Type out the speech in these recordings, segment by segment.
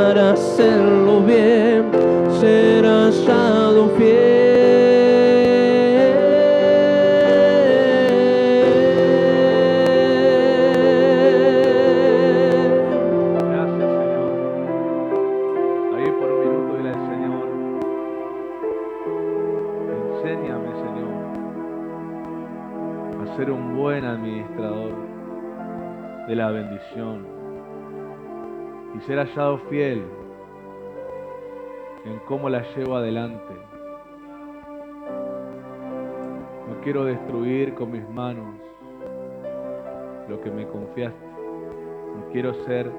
para hacerlo bien, ser hallado fiel. Gracias, Señor. Ahí por un minuto dile al Señor, enséñame, Señor, a ser un buen administrador de la bendición y ser hallado fiel en cómo la llevo adelante. No quiero destruir con mis manos lo que me confiaste. No quiero ser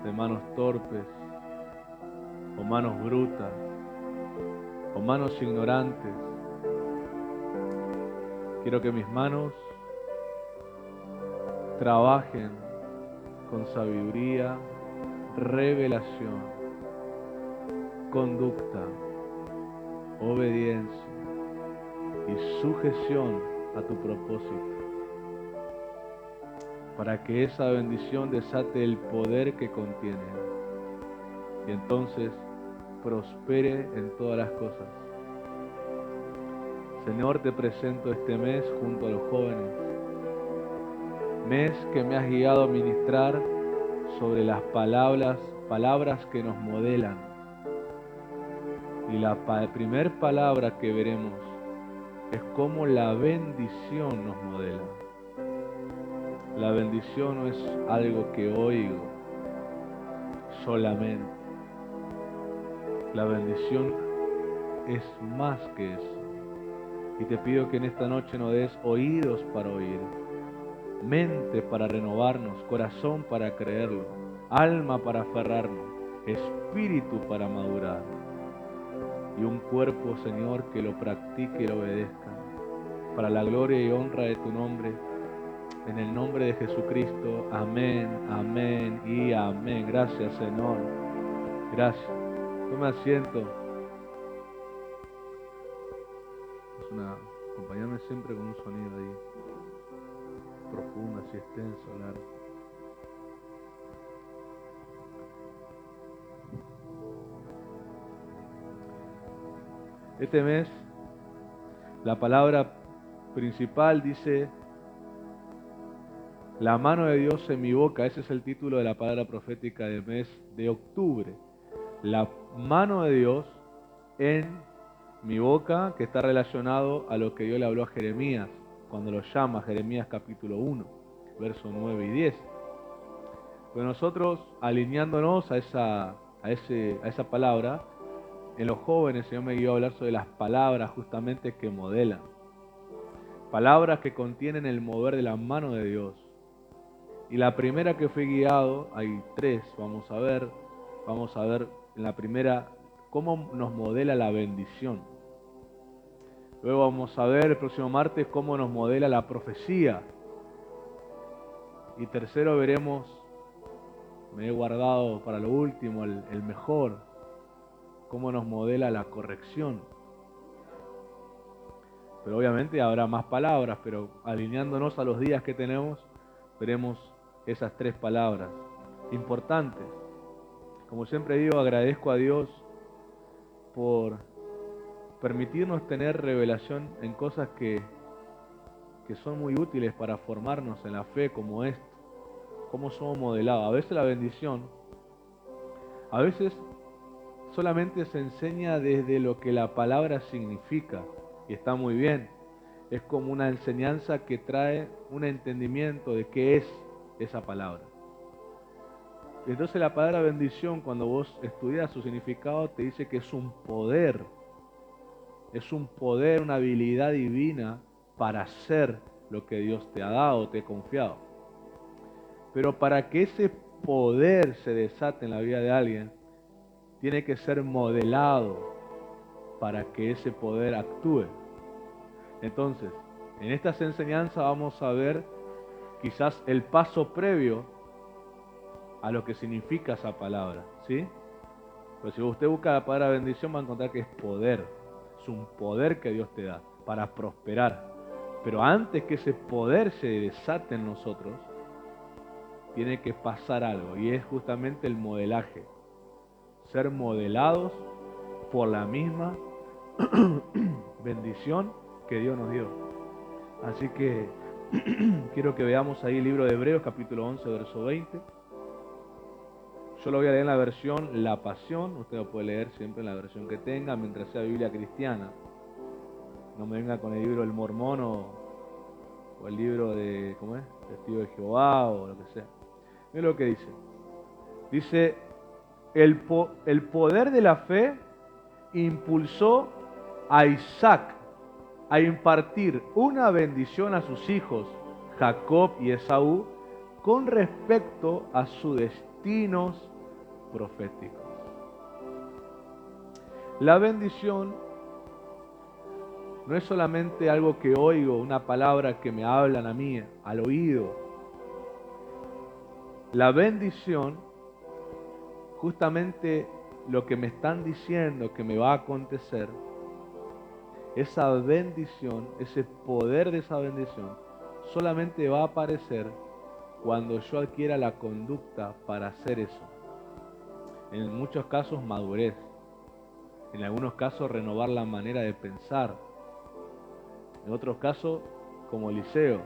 de manos torpes o manos brutas o manos ignorantes. Quiero que mis manos trabajen con sabiduría, revelación, conducta, obediencia y sujeción a tu propósito, para que esa bendición desate el poder que contiene y entonces prospere en todas las cosas. Señor, te presento este mes junto a los jóvenes, mes que me has guiado a ministrar sobre las palabras que nos modelan. Y la primer palabra que veremos es cómo la bendición nos modela. La bendición no es algo que oigo solamente. La bendición es más que eso. Y te pido que en esta noche nos des oídos para oír, mente para renovarnos, corazón para creerlo, alma para aferrarnos, espíritu para madurar y un cuerpo, Señor, que lo practique y lo obedezca para la gloria y honra de tu nombre. En el nombre de Jesucristo, amén, amén y amén. Gracias, Señor. Gracias. Tome asiento. Acompáñame siempre con un sonido ahí profundo, así extenso, largo. Este mes, la palabra principal dice: la mano de Dios en mi boca. Ese es el título de la palabra profética del mes de octubre. La mano de Dios en mi boca, que está relacionado a lo que Dios le habló a Jeremías, cuando lo llama, Jeremías capítulo 1, versos 9 y 10. Pues nosotros, alineándonos a esa palabra, en los jóvenes el Señor me guió a hablar sobre las palabras justamente que modelan. Palabras que contienen el mover de la mano de Dios. Y la primera que fui guiado, hay tres, vamos a ver en la primera cómo nos modela la bendición. Luego vamos a ver el próximo martes cómo nos modela la profecía. Y tercero veremos, me he guardado para lo último, el mejor, cómo nos modela la corrección. Pero obviamente habrá más palabras, pero alineándonos a los días que tenemos, veremos esas tres palabras importantes. Como siempre digo, agradezco a Dios por permitirnos tener revelación en cosas que son muy útiles para formarnos en la fe, como esto, cómo somos modelados. A veces la bendición, a veces solamente se enseña desde lo que la palabra significa, y está muy bien. Es como una enseñanza que trae un entendimiento de qué es esa palabra. Y entonces la palabra bendición, cuando vos estudias su significado, te dice que es un poder, una habilidad divina para hacer lo que Dios te ha dado, te ha confiado. Pero para que ese poder se desate en la vida de alguien, tiene que ser modelado para que ese poder actúe. Entonces, en estas enseñanzas vamos a ver quizás el paso previo a lo que significa esa palabra, ¿sí? Pero si usted busca la palabra bendición, va a encontrar que es poder. Es un poder que Dios te da para prosperar. Pero antes que ese poder se desate en nosotros, tiene que pasar algo, y es justamente el modelaje. ser modelados por la misma bendición que Dios nos dio. Así que quiero que veamos ahí el libro de Hebreos, capítulo 11, verso 20. Yo lo voy a leer en la versión La Pasión. Usted lo puede leer siempre en la versión que tenga, mientras sea Biblia cristiana. No me venga con el libro del Mormón o el libro de, ¿cómo es? Testigo de Jehová o lo que sea. Mira lo que dice. Dice, el poder de la fe impulsó a Isaac a impartir una bendición a sus hijos, Jacob y Esaú, con respecto a sus destinos proféticos. La bendición no es solamente algo que oigo, una palabra que me hablan a mí, al oído. La bendición, justamente lo que me están diciendo que me va a acontecer, esa bendición, ese poder de esa bendición, solamente va a aparecer cuando yo adquiera la conducta para hacer eso. En muchos casos, madurez. En algunos casos, renovar la manera de pensar. En otros casos, como Eliseo,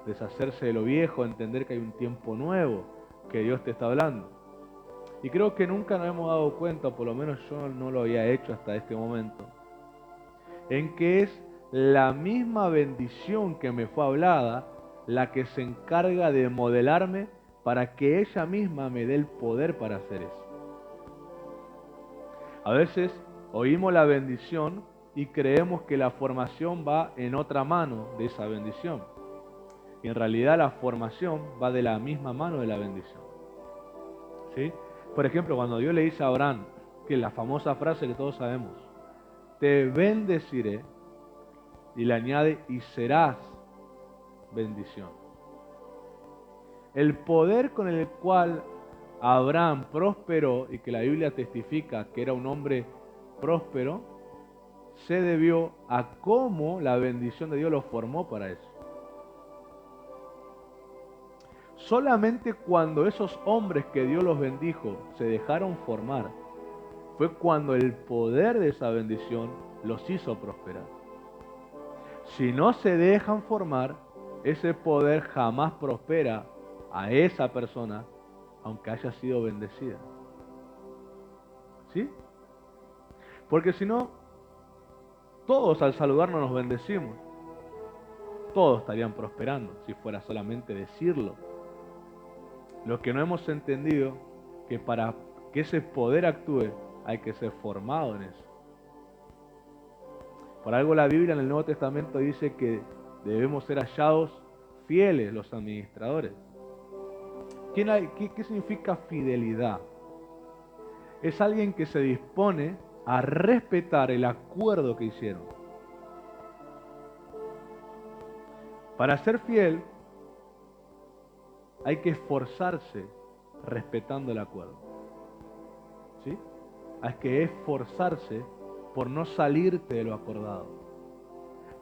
deshacerse de lo viejo, entender que hay un tiempo nuevo, que Dios te está hablando. Y creo que nunca nos hemos dado cuenta, por lo menos yo no lo había hecho hasta este momento, en que es la misma bendición que me fue hablada la que se encarga de modelarme para que ella misma me dé el poder para hacer eso. A veces oímos la bendición y creemos que la formación va en otra mano de esa bendición. Y en realidad la formación va de la misma mano de la bendición. ¿Sí? Por ejemplo, cuando Dios le dice a Abraham, que es la famosa frase que todos sabemos, te bendeciré, y le añade, y serás bendición. El poder con el cual Abraham prosperó, y que la Biblia testifica que era un hombre próspero, se debió a cómo la bendición de Dios lo formó para eso. Solamente cuando esos hombres que Dios los bendijo se dejaron formar, fue cuando el poder de esa bendición los hizo prosperar. Si no se dejan formar, ese poder jamás prospera a esa persona, aunque haya sido bendecida. ¿Sí? Porque si no, todos al saludarnos nos bendecimos. Todos estarían prosperando si fuera solamente decirlo. Lo que no hemos entendido, que para que ese poder actúe, hay que ser formado en eso. Por algo la Biblia en el Nuevo Testamento dice que debemos ser hallados fieles los administradores. ¿Qué significa fidelidad? Es alguien que se dispone a respetar el acuerdo que hicieron. Para ser fiel hay que esforzarse respetando el acuerdo. ¿Sí? Hay que esforzarse por no salirte de lo acordado.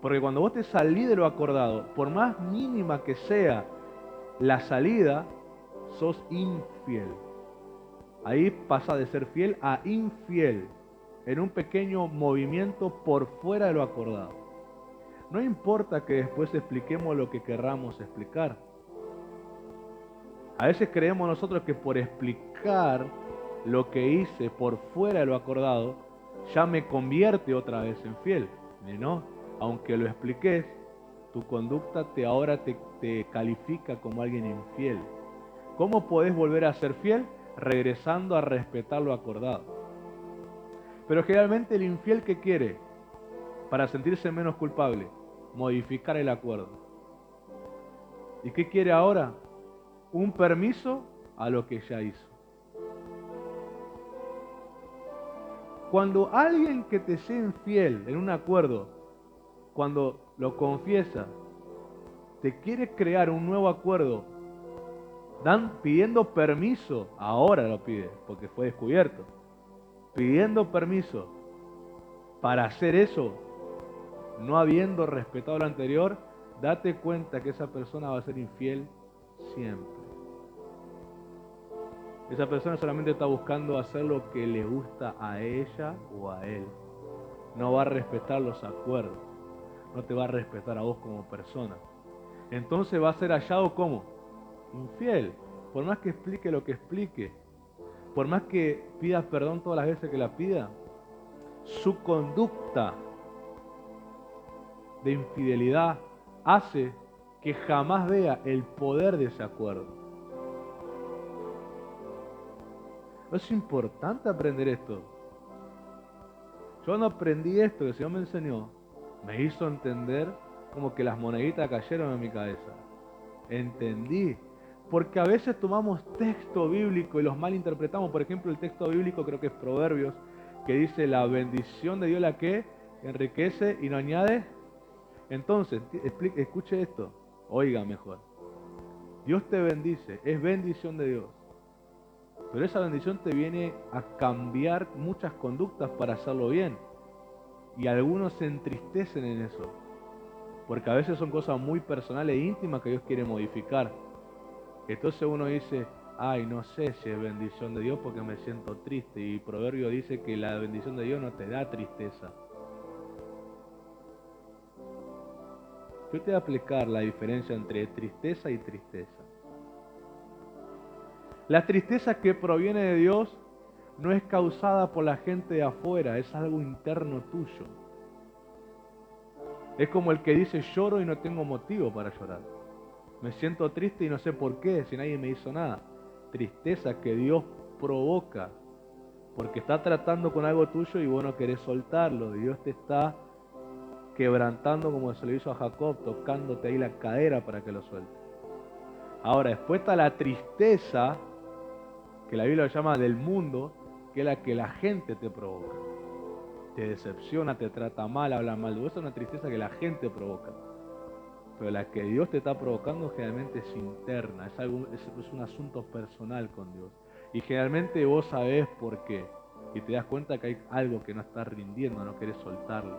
Porque cuando vos te salís de lo acordado, por más mínima que sea la salida, sos infiel. Ahí pasa de ser fiel a infiel, en un pequeño movimiento por fuera de lo acordado. No importa que después expliquemos lo que querramos explicar. A veces creemos nosotros que por explicar lo que hice por fuera de lo acordado, ya me convierte otra vez en fiel. Y no, aunque lo expliques, tu conducta ahora te califica como alguien infiel. ¿Cómo podés volver a ser fiel? Regresando a respetar lo acordado. Pero generalmente el infiel, ¿qué quiere? Para sentirse menos culpable, modificar el acuerdo. ¿Y qué quiere ahora? Un permiso a lo que ya hizo. Cuando alguien que te sea infiel en un acuerdo, cuando lo confiesa, te quiere crear un nuevo acuerdo, pidiendo permiso, ahora lo pide, porque fue descubierto, pidiendo permiso para hacer eso, no habiendo respetado lo anterior, date cuenta que esa persona va a ser infiel siempre. Esa persona solamente está buscando hacer lo que le gusta a ella o a él. No va a respetar los acuerdos. No te va a respetar a vos como persona. Entonces va a ser hallado como infiel. Por más que explique lo que explique, por más que pida perdón todas las veces que la pida, su conducta de infidelidad hace que jamás vea el poder de ese acuerdo. Es importante aprender esto. Yo cuando aprendí esto que el Señor me enseñó, me hizo entender como que las moneditas cayeron en mi cabeza. Entendí. Porque a veces tomamos texto bíblico y los malinterpretamos. Por ejemplo, el texto bíblico creo que es Proverbios, que dice la bendición de Dios la que enriquece y no añade. Entonces, escuche esto, oiga mejor. Dios te bendice, es bendición de Dios. Pero esa bendición te viene a cambiar muchas conductas para hacerlo bien. Y algunos se entristecen en eso. Porque a veces son cosas muy personales e íntimas que Dios quiere modificar. Entonces uno dice, ay, no sé si es bendición de Dios porque me siento triste. Y Proverbio dice que la bendición de Dios no te da tristeza. Yo te voy a explicar la diferencia entre tristeza y tristeza. La tristeza que proviene de Dios no es causada por la gente de afuera, es algo interno tuyo. Es como el que dice lloro y no tengo motivo para llorar. Me siento triste y no sé por qué, si nadie me hizo nada. Tristeza que Dios provoca, porque está tratando con algo tuyo y vos no querés soltarlo. Dios te está quebrantando como se lo hizo a Jacob, tocándote ahí la cadera para que lo sueltes. Ahora, después está la tristeza, que la Biblia lo llama del mundo, que es la que la gente te provoca. Te decepciona, te trata mal, habla mal. Esa es una tristeza que la gente provoca. Pero la que Dios te está provocando generalmente es interna, es un asunto personal con Dios. Y generalmente vos sabés por qué. Y te das cuenta que hay algo que no está rindiendo, no querés soltarlo.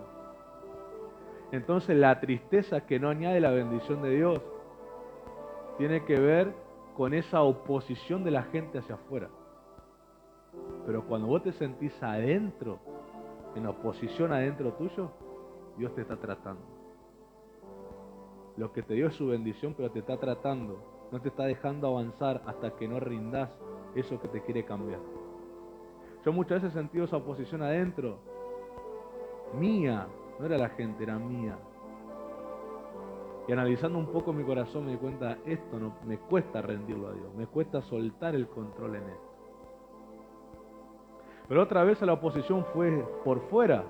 Entonces la tristeza que no añade la bendición de Dios tiene que ver con esa oposición de la gente hacia afuera. Pero cuando vos te sentís adentro, en oposición adentro tuyo, Dios te está tratando. Lo que te dio es su bendición, pero te está tratando. No te está dejando avanzar hasta que no rindas eso que te quiere cambiar. Yo muchas veces he sentido esa oposición adentro. Mía, no era la gente, era mía. Y analizando un poco mi corazón me di cuenta, esto no me cuesta rendirlo a Dios, me cuesta soltar el control en esto. Pero otra vez la oposición fue por fuera,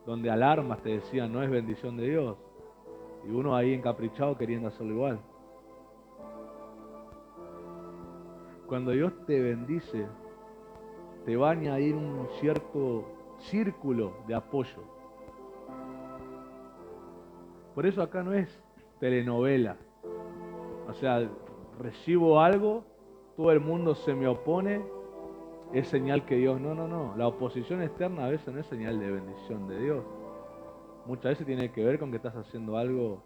donde alarmas te decían no es bendición de Dios. Y uno ahí encaprichado queriendo hacerlo igual. Cuando Dios te bendice, te va a añadir un cierto círculo de apoyo. Por eso acá no es telenovela. O sea, recibo algo, todo el mundo se me opone, es señal que Dios... No. La oposición externa a veces no es señal de bendición de Dios. Muchas veces tiene que ver con que estás haciendo algo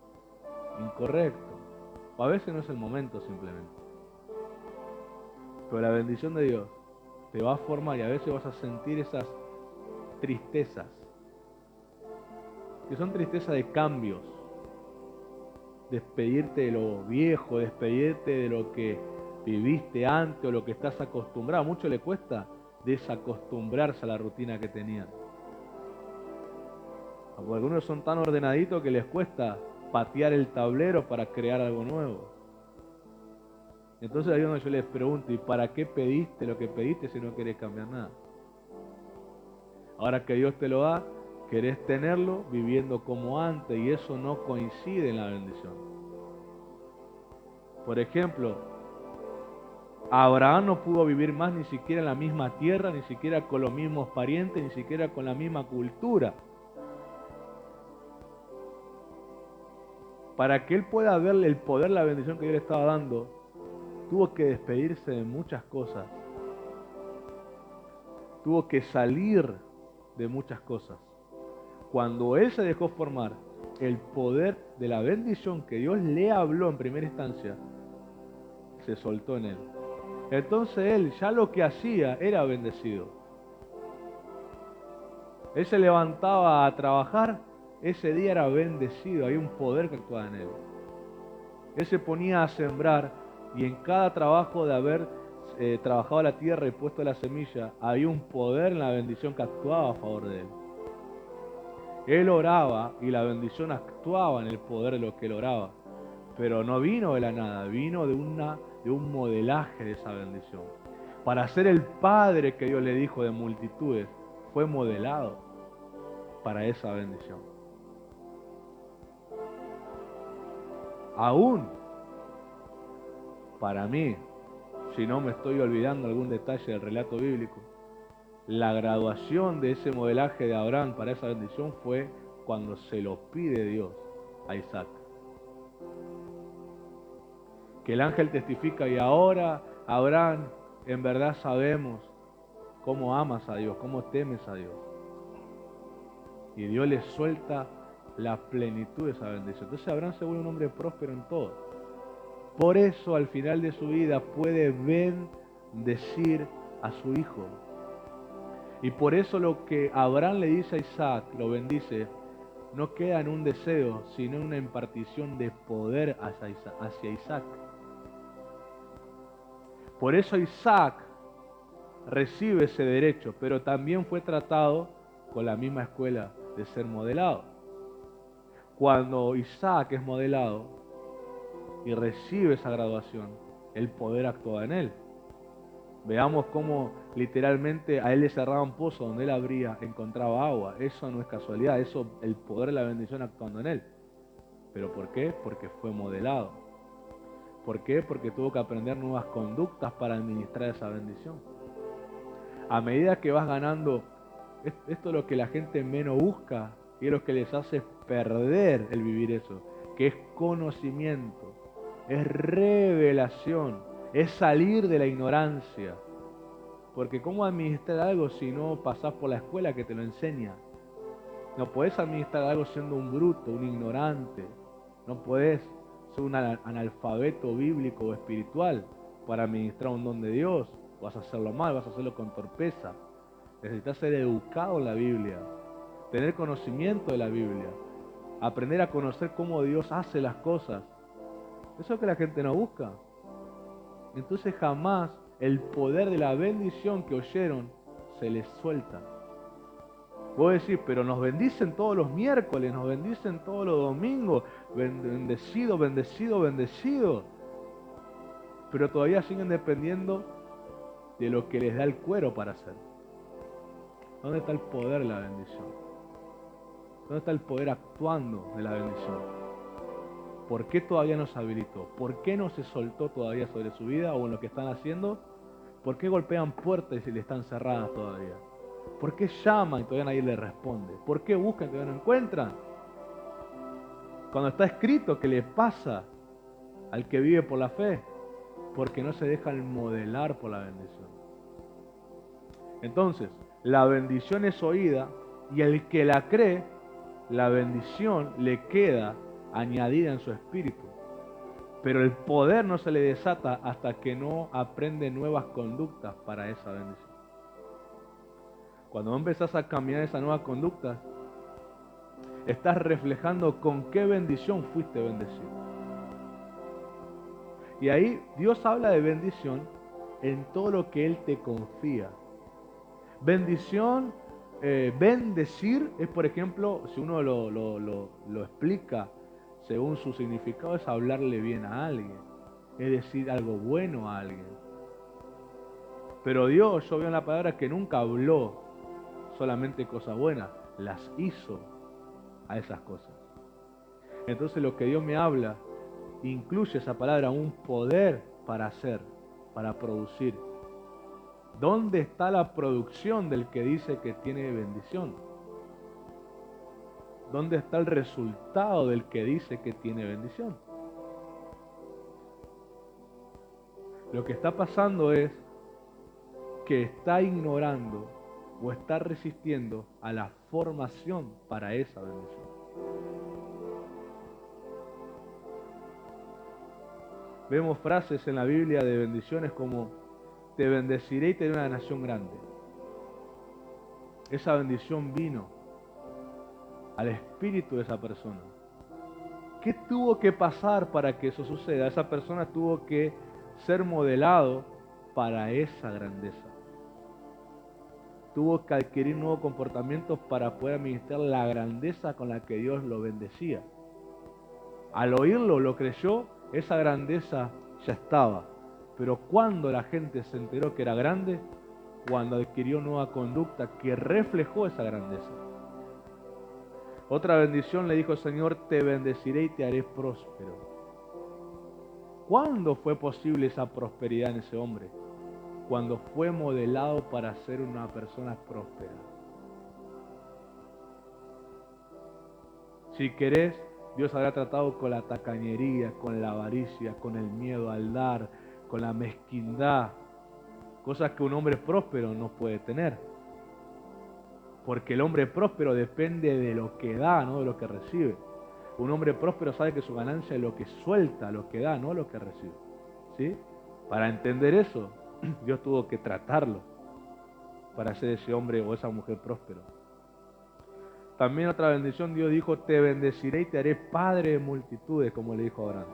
incorrecto. O a veces no es el momento simplemente. Pero la bendición de Dios te va a formar y a veces vas a sentir esas tristezas. Que son tristezas de cambios. Despedirte de lo viejo, despedirte de lo que viviste antes o lo que estás acostumbrado. A mucho le cuesta desacostumbrarse a la rutina que tenían. Porque algunos son tan ordenaditos que les cuesta patear el tablero para crear algo nuevo. Entonces ahí es donde yo les pregunto, ¿y para qué pediste lo que pediste si no querés cambiar nada? Ahora que Dios te lo da, querés tenerlo viviendo como antes y eso no coincide en la bendición. Por ejemplo, Abraham no pudo vivir más ni siquiera en la misma tierra, ni siquiera con los mismos parientes, ni siquiera con la misma cultura. Para que él pueda verle el poder, la bendición que Dios le estaba dando, tuvo que despedirse de muchas cosas. Tuvo que salir de muchas cosas. Cuando él se dejó formar, el poder de la bendición que Dios le habló en primera instancia, se soltó en él. Entonces él ya lo que hacía era bendecido. Él se levantaba a trabajar, ese día era bendecido, había un poder que actuaba en él. Él se ponía a sembrar y en cada trabajo de haber trabajado la tierra y puesto la semilla, había un poder en la bendición que actuaba a favor de él. Él oraba y la bendición actuaba en el poder de lo que él oraba. Pero no vino de la nada, vino de un modelaje de esa bendición. Para ser el padre que Dios le dijo de multitudes, fue modelado para esa bendición. Aún, para mí, si no me estoy olvidando algún detalle del relato bíblico, la graduación de ese modelaje de Abraham para esa bendición fue cuando se lo pide Dios a Isaac. Que el ángel testifica, y ahora, Abraham, en verdad sabemos cómo amas a Dios, cómo temes a Dios. Y Dios le suelta la plenitud de esa bendición. Entonces Abraham se vuelve un hombre próspero en todo. Por eso al final de su vida puede bendecir a su hijo. Y por eso lo que Abraham le dice a Isaac, lo bendice, no queda en un deseo, sino en una impartición de poder hacia Isaac. Por eso Isaac recibe ese derecho, pero también fue tratado con la misma escuela de ser modelado. Cuando Isaac es modelado y recibe esa graduación, el poder actúa en él. Veamos cómo literalmente a él le cerraba un pozo donde él encontraba agua. Eso no es casualidad, eso el poder de la bendición actuando en él. ¿Pero por qué? Porque fue modelado. ¿Por qué? Porque tuvo que aprender nuevas conductas para administrar esa bendición. A medida que vas ganando, esto es lo que la gente menos busca y es lo que les hace perder el vivir eso, que es conocimiento, es revelación, es salir de la ignorancia. Porque ¿cómo administrar algo si no pasás por la escuela que te lo enseña? No podés administrar algo siendo un bruto, un ignorante. No podés ser un analfabeto bíblico o espiritual para administrar un don de Dios. Vas a hacerlo mal, vas a hacerlo con torpeza. Necesitas ser educado en la Biblia, tener conocimiento de la Biblia, aprender a conocer cómo Dios hace las cosas. Eso es lo que la gente no busca. Entonces jamás el poder de la bendición que oyeron se les suelta. Vos decís, pero nos bendicen todos los miércoles, nos bendicen todos los domingos, bendecido, bendecido, bendecido. Pero todavía siguen dependiendo de lo que les da el cuero para hacer. ¿Dónde está el poder de la bendición? ¿Dónde está el poder actuando de la bendición? ¿Por qué todavía no se habilitó? ¿Por qué no se soltó todavía sobre su vida o en lo que están haciendo? ¿Por qué golpean puertas y le están cerradas todavía? ¿Por qué llaman y todavía nadie les responde? ¿Por qué buscan y todavía no encuentran? Cuando está escrito que le pasa al que vive por la fe, porque no se dejan modelar por la bendición. Entonces, la bendición es oída y el que la cree, la bendición le queda añadida en su espíritu. Pero el poder no se le desata hasta que no aprende nuevas conductas para esa bendición. Cuando empezás a caminar esa nueva conducta, estás reflejando con qué bendición fuiste bendecido. Y ahí Dios habla de bendición en todo lo que Él te confía. Bendición, bendecir es, por ejemplo, si uno lo explica según su significado, es hablarle bien a alguien, es decir algo bueno a alguien. Pero Dios, yo veo en la palabra que nunca habló solamente cosas buenas, las hizo a esas cosas. Entonces lo que Dios me habla incluye esa palabra, un poder para hacer, para producir. ¿Dónde está la producción del que dice que tiene bendición? ¿Dónde está el resultado del que dice que tiene bendición? Lo que está pasando es que está ignorando o está resistiendo a la formación para esa bendición. Vemos frases en la Biblia de bendiciones como te bendeciré y te haré una nación grande. Esa bendición vino al espíritu de esa persona. ¿Qué tuvo que pasar para que eso suceda? Esa persona tuvo que ser modelado para esa grandeza. Tuvo que adquirir nuevos comportamientos para poder administrar la grandeza con la que Dios lo bendecía. Al oírlo, lo creyó, esa grandeza ya estaba. Pero cuando la gente se enteró que era grande, cuando adquirió nueva conducta que reflejó esa grandeza. Otra bendición le dijo el Señor, te bendeciré y te haré próspero. ¿Cuándo fue posible esa prosperidad en ese hombre? Cuando fue modelado para ser una persona próspera. Si querés, Dios habrá tratado con la tacañería, con la avaricia, con el miedo al dar, con la mezquindad, cosas que un hombre próspero no puede tener. Porque el hombre próspero depende de lo que da, no de lo que recibe. Un hombre próspero sabe que su ganancia es lo que suelta, lo que da, no lo que recibe. ¿Sí? Para entender eso, Dios tuvo que tratarlo para ser ese hombre o esa mujer próspero. También otra bendición, Dios dijo, te bendeciré y te haré padre de multitudes, como le dijo a Abraham.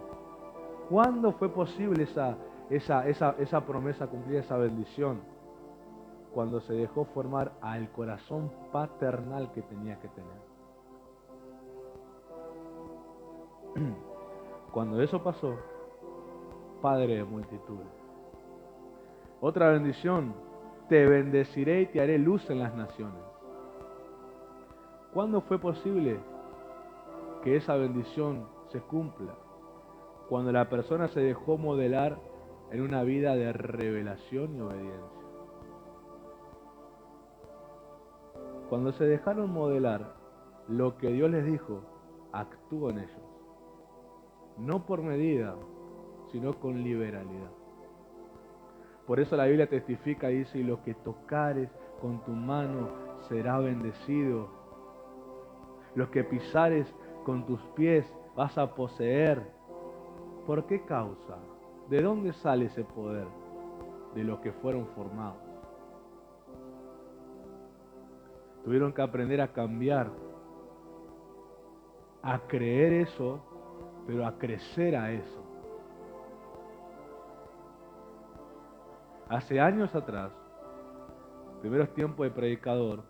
¿Cuándo fue posible esa promesa cumplir, esa bendición? Cuando se dejó formar al corazón paternal que tenía que tener. Cuando eso pasó, padre de multitudes. Otra bendición, te bendeciré y te haré luz en las naciones. ¿Cuándo fue posible que esa bendición se cumpla? Cuando la persona se dejó modelar en una vida de revelación y obediencia. Cuando se dejaron modelar lo que Dios les dijo, actuó en ellos. No por medida, sino con liberalidad. Por eso la Biblia testifica y dice, y lo que tocares con tu mano será bendecido. Los que pisares con tus pies vas a poseer. ¿Por qué causa? ¿De dónde sale ese poder? De los que fueron formados. Tuvieron que aprender a cambiar, a creer eso, pero a crecer a eso. Hace años atrás, primeros tiempos de predicador,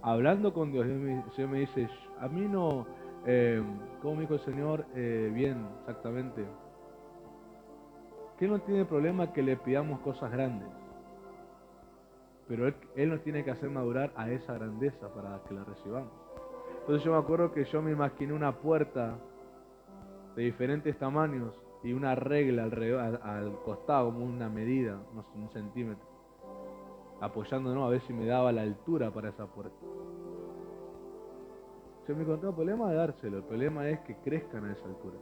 hablando con Dios, el Señor me dice, a mí no, ¿cómo me dijo el Señor? Bien, exactamente. Que Él no tiene problema que le pidamos cosas grandes, pero Él nos tiene que hacer madurar a esa grandeza para que la recibamos. Entonces yo me acuerdo que yo me imaginé una puerta de diferentes tamaños y una regla alrededor, al costado, como una medida, unos un centímetro, apoyándonos a ver si me daba la altura para esa puerta. Yo me encontré el problema de dárselo, el problema es que crezcan a esa altura.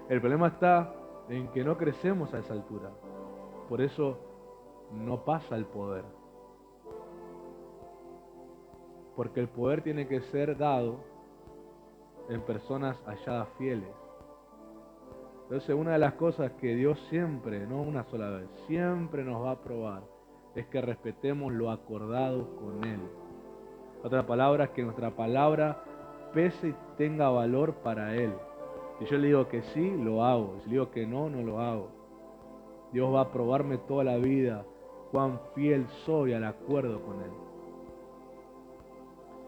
El problema está en que no crecemos a esa altura, por eso no pasa el poder. Porque el poder tiene que ser dado en personas halladas fieles. Entonces una de las cosas que Dios siempre, no una sola vez, siempre nos va a probar es que respetemos lo acordado con Él. Otra palabra es que nuestra palabra pese y tenga valor para Él. Si yo le digo que sí, lo hago. Si le digo que no, no lo hago. Dios va a probarme toda la vida cuán fiel soy al acuerdo con Él.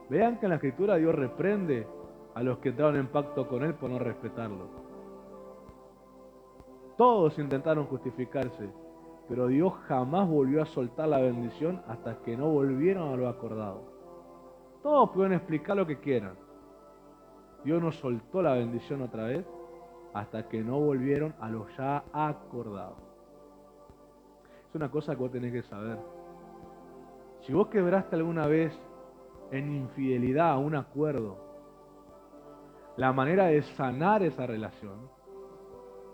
Vean que en la Escritura Dios reprende a los que entraron en pacto con Él por no respetarlo. Todos intentaron justificarse, pero Dios jamás volvió a soltar la bendición hasta que no volvieron a lo acordado. Todos pueden explicar lo que quieran. Dios no soltó la bendición otra vez hasta que no volvieron a lo ya acordado. Es una cosa que vos tenés que saber. Si vos quebraste alguna vez en infidelidad un acuerdo, la manera de sanar esa relación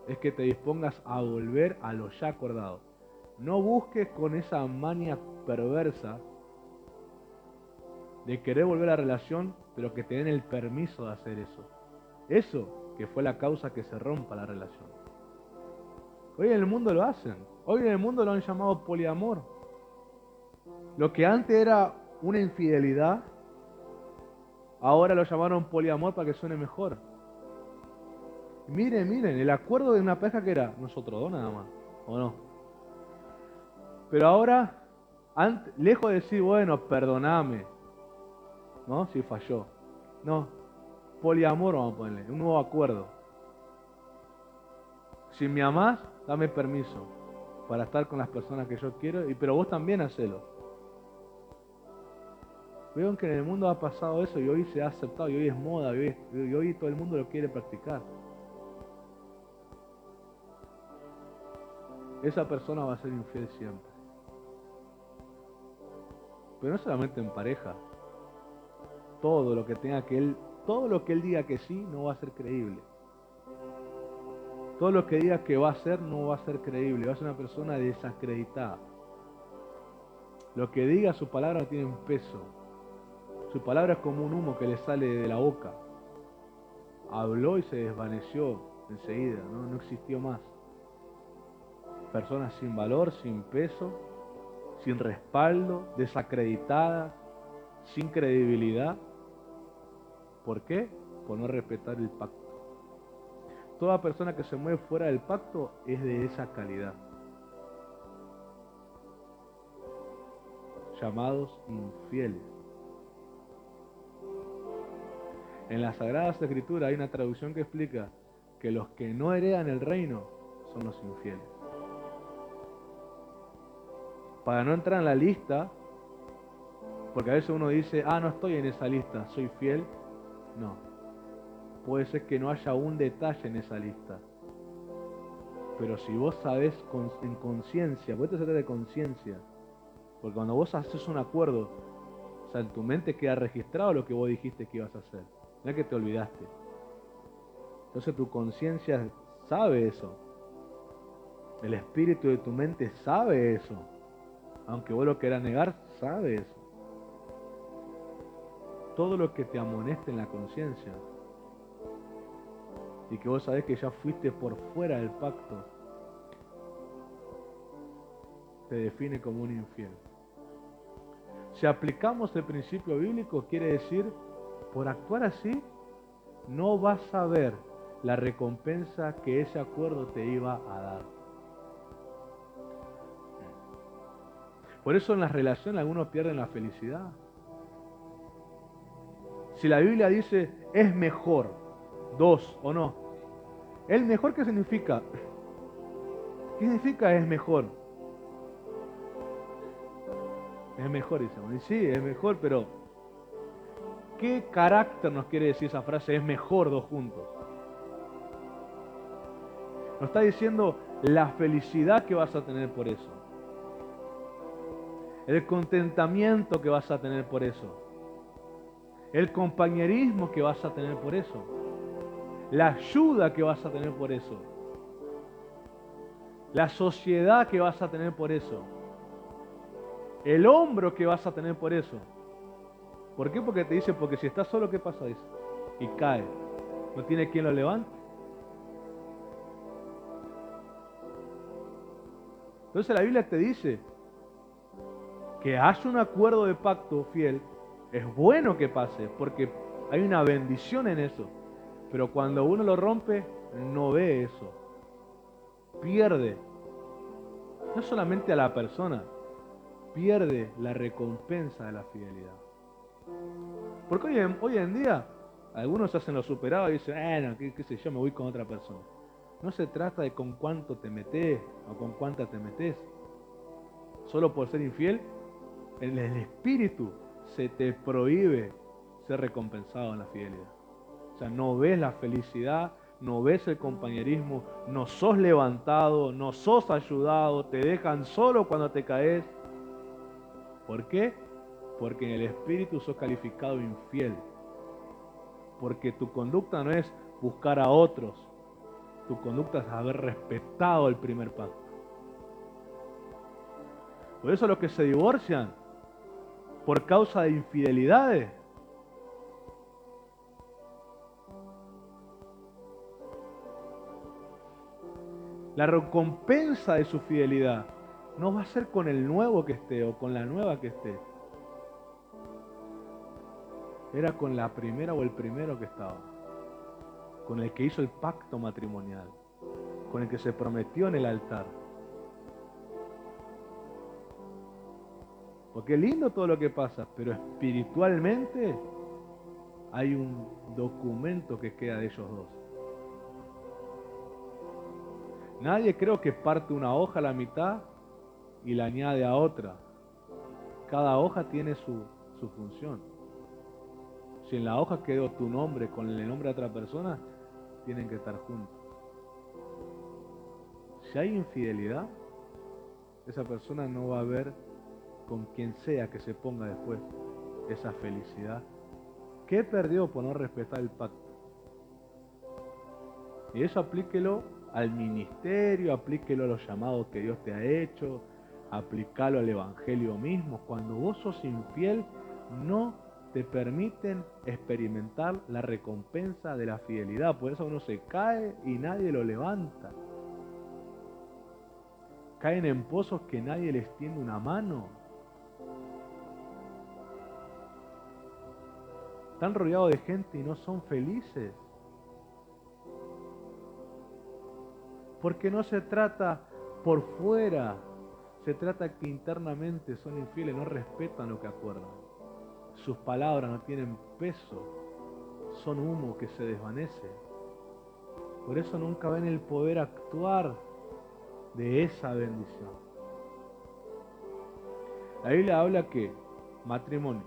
es que te dispongas a volver a lo ya acordado. No busques con esa manía perversa de querer volver a la relación, pero que te den el permiso de hacer eso. Eso que fue la causa que se rompa la relación. Hoy en el mundo lo hacen. Hoy en el mundo lo han llamado poliamor. Lo que antes era una infidelidad, ahora lo llamaron poliamor para que suene mejor. Miren, el acuerdo de una pareja que era nosotros dos nada más, ¿o no? Pero ahora, lejos de decir, bueno, perdoname, ¿no? Si falló. No, poliamor vamos a ponerle, un nuevo acuerdo. Si me amás, dame permiso para estar con las personas que yo quiero, pero vos también hacelo. Veo que en el mundo ha pasado eso y hoy se ha aceptado, y hoy es moda, y hoy todo el mundo lo quiere practicar. Esa persona va a ser infiel siempre. Pero no solamente en pareja. Todo lo que él diga que sí, no va a ser creíble. Todo lo que diga que va a hacer, no va a ser creíble. Va a ser una persona desacreditada. Lo que diga, su palabra no tiene un peso. Su palabra es como un humo que le sale de la boca. Habló y se desvaneció enseguida, no existió más. Personas sin valor, sin peso, sin respaldo, desacreditadas, sin credibilidad. ¿Por qué? Por no respetar el pacto. Toda persona que se mueve fuera del pacto es de esa calidad. Llamados infieles. En las Sagradas Escrituras hay una traducción que explica que los que no heredan el reino son los infieles. Para no entrar en la lista, porque a veces uno dice, no estoy en esa lista, soy fiel. No. Puede ser que no haya un detalle en esa lista. Pero si vos sabés en conciencia, porque esto se trata de conciencia, porque cuando vos haces un acuerdo, o sea, en tu mente queda registrado lo que vos dijiste que ibas a hacer. No es que te olvidaste. Entonces tu conciencia sabe eso. El espíritu de tu mente sabe eso. Aunque vos lo quieras negar, sabe eso. Todo lo que te amoneste en la conciencia y que vos sabés que ya fuiste por fuera del pacto, te define como un infiel. Si aplicamos el principio bíblico, quiere decir, por actuar así, no vas a ver la recompensa que ese acuerdo te iba a dar. Por eso en las relaciones algunos pierden la felicidad. Si la Biblia dice, es mejor, dos o no. ¿El mejor qué significa? ¿Qué significa es mejor? Es mejor, dice. Y sí, es mejor, pero ¿qué carácter nos quiere decir esa frase? Es mejor dos juntos. Nos está diciendo la felicidad que vas a tener por eso. El contentamiento que vas a tener por eso. El compañerismo que vas a tener por eso. La ayuda que vas a tener por eso. La sociedad que vas a tener por eso. El hombro que vas a tener por eso. ¿Por qué? Porque te dice, porque si estás solo, ¿qué pasa? Dice, y cae. ¿No tiene quien lo levante? Entonces la Biblia te dice que haya un acuerdo de pacto fiel. Es bueno que pase, porque hay una bendición en eso. Pero cuando uno lo rompe, no ve eso. Pierde. No solamente a la persona, pierde la recompensa de la fidelidad. Porque hoy en día, algunos hacen lo superado y dicen, no, qué sé yo, me voy con otra persona. No se trata de con cuánto te metés o con cuánta te metés. Solo por ser infiel, en el espíritu se te prohíbe ser recompensado en la fidelidad. O sea, no ves la felicidad, no ves el compañerismo, no sos levantado, no sos ayudado, te dejan solo cuando te caes. ¿Por qué? Porque en el espíritu sos calificado infiel. Porque tu conducta no es buscar a otros, tu conducta es haber respetado el primer pacto. Por eso los que se divorcian por causa de infidelidades, La recompensa de su fidelidad no va a ser con el nuevo que esté o con la nueva que esté. Era con la primera o el primero que estaba, con el que hizo el pacto matrimonial, con el que se prometió en el altar. Porque es lindo todo lo que pasa, pero espiritualmente hay un documento que queda de ellos dos. Nadie creo que parte una hoja a la mitad y la añade a otra. Cada hoja tiene su función. Si en la hoja quedó tu nombre con el nombre de otra persona, tienen que estar juntos. Si hay infidelidad, esa persona no va a ver con quien sea que se ponga después esa felicidad. ¿Qué perdió por no respetar el pacto? Y eso aplíquelo al ministerio, aplíquelo a los llamados que Dios te ha hecho, aplícalo al evangelio mismo. Cuando vos sos infiel, no te permiten experimentar la recompensa de la fidelidad. Por eso uno se cae y nadie lo levanta. Caen en pozos que nadie les tiende una mano. Están rodeados de gente y no son felices. Porque no se trata por fuera, se trata que internamente son infieles, no respetan lo que acuerdan. Sus palabras no tienen peso, son humo que se desvanece. Por eso nunca ven el poder actuar de esa bendición. La Biblia habla que matrimonio,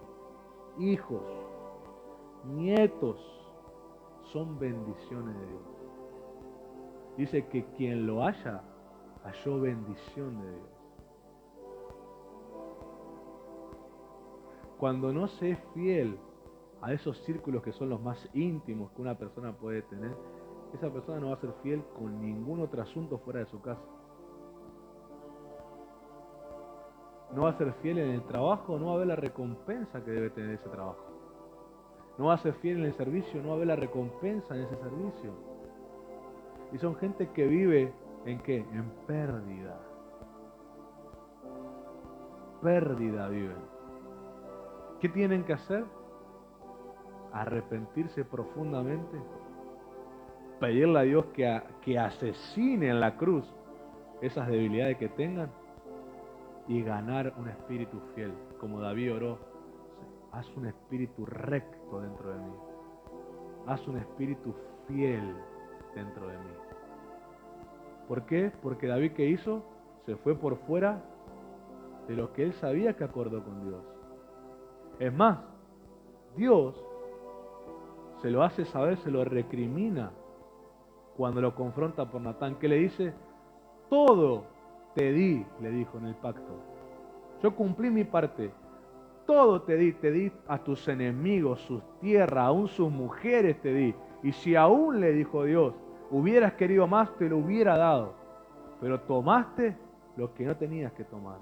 hijos, nietos son bendiciones de Dios. Dice que quien lo haya, halló bendición de Dios. Cuando no se es fiel a esos círculos que son los más íntimos que una persona puede tener, esa persona no va a ser fiel con ningún otro asunto fuera de su casa. No va a ser fiel en el trabajo, no va a ver la recompensa que debe tener ese trabajo. No va a ser fiel en el servicio, no va a ver la recompensa en ese servicio. Y son gente que vive ¿en qué? En pérdida. Pérdida viven. ¿Qué tienen que hacer? Arrepentirse profundamente, pedirle a Dios que asesine en la cruz esas debilidades que tengan y ganar un espíritu fiel, como David oró: haz un espíritu recto dentro de mí, haz un espíritu fiel dentro de mí. ¿Por qué? Porque David, ¿qué hizo? Se fue por fuera de lo que él sabía que acordó con Dios. Es más, Dios se lo hace saber, se lo recrimina cuando lo confronta por Natán. ¿Qué le dice? Todo te di, le dijo en el pacto. Yo cumplí mi parte. Todo te di a tus enemigos, sus tierras, aún sus mujeres te di. Y si aún, le dijo Dios, hubieras querido más, te lo hubiera dado. Pero tomaste lo que no tenías que tomar.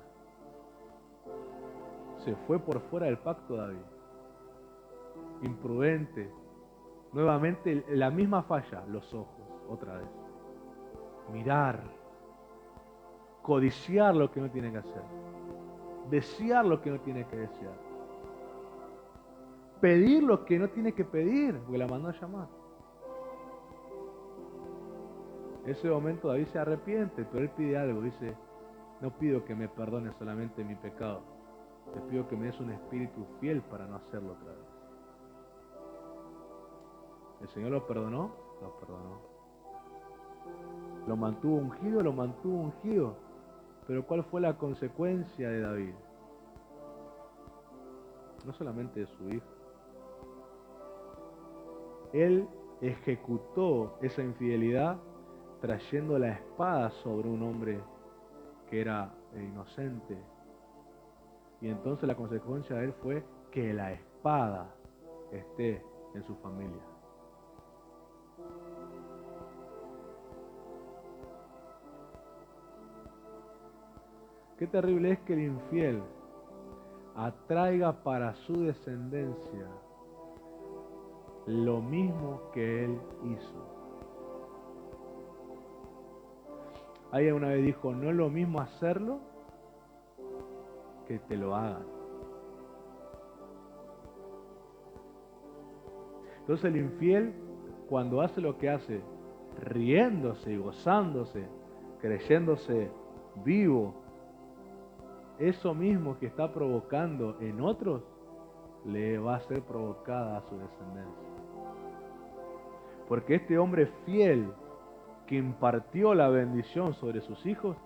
Se fue por fuera del pacto, David. Imprudente. Nuevamente la misma falla, los ojos, otra vez. Mirar. Codiciar lo que no tiene que hacer. Desear lo que no tiene que desear. Pedir lo que no tiene que pedir, porque la mandó a llamar. En ese momento David se arrepiente, pero él pide algo, dice: no pido que me perdones solamente mi pecado, te pido que me des un espíritu fiel para no hacerlo otra vez. ¿El Señor lo perdonó? Lo perdonó. ¿Lo mantuvo ungido? Lo mantuvo ungido. Pero ¿cuál fue la consecuencia de David? No solamente de su hijo. Él ejecutó esa infidelidad trayendo la espada sobre un hombre que era inocente. Y entonces la consecuencia de él fue que la espada esté en su familia. Qué terrible es que el infiel atraiga para su descendencia lo mismo que él hizo. Alguien una vez dijo, no es lo mismo hacerlo que te lo hagan. Entonces el infiel, cuando hace lo que hace, riéndose y gozándose, creyéndose vivo, eso mismo que está provocando en otros, le va a ser provocada a su descendencia. Porque este hombre fiel que impartió la bendición sobre sus hijos,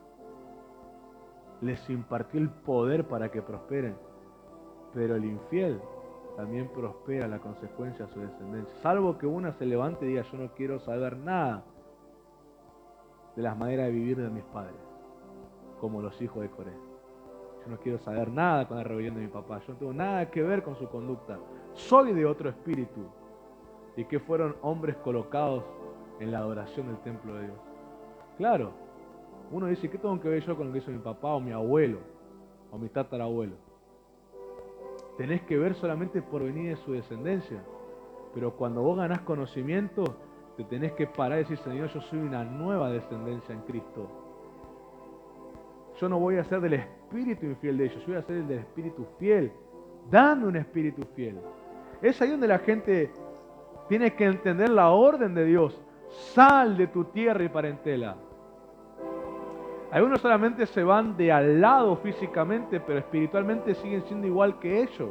les impartió el poder para que prosperen. Pero el infiel también prospera la consecuencia de su descendencia. Salvo que una se levante y diga, yo no quiero saber nada de las maneras de vivir de mis padres, como los hijos de Coré. Yo no quiero saber nada con la rebelión de mi papá. Yo no tengo nada que ver con su conducta. Soy de otro espíritu. Y que fueron hombres colocados en la adoración del templo de Dios. Claro, uno dice, ¿qué tengo que ver yo con lo que hizo mi papá o mi abuelo o mi tatarabuelo? Tenés que ver solamente por venir de su descendencia. Pero cuando vos ganás conocimiento, te tenés que parar y decir, Señor, yo soy una nueva descendencia en Cristo. Yo no voy a ser del espíritu infiel de ellos, yo voy a ser el del espíritu fiel. Dame un espíritu fiel. Es ahí donde la gente tiene que entender la orden de Dios. Sal de tu tierra y parentela. Algunos solamente se van de al lado físicamente, pero espiritualmente siguen siendo igual que ellos.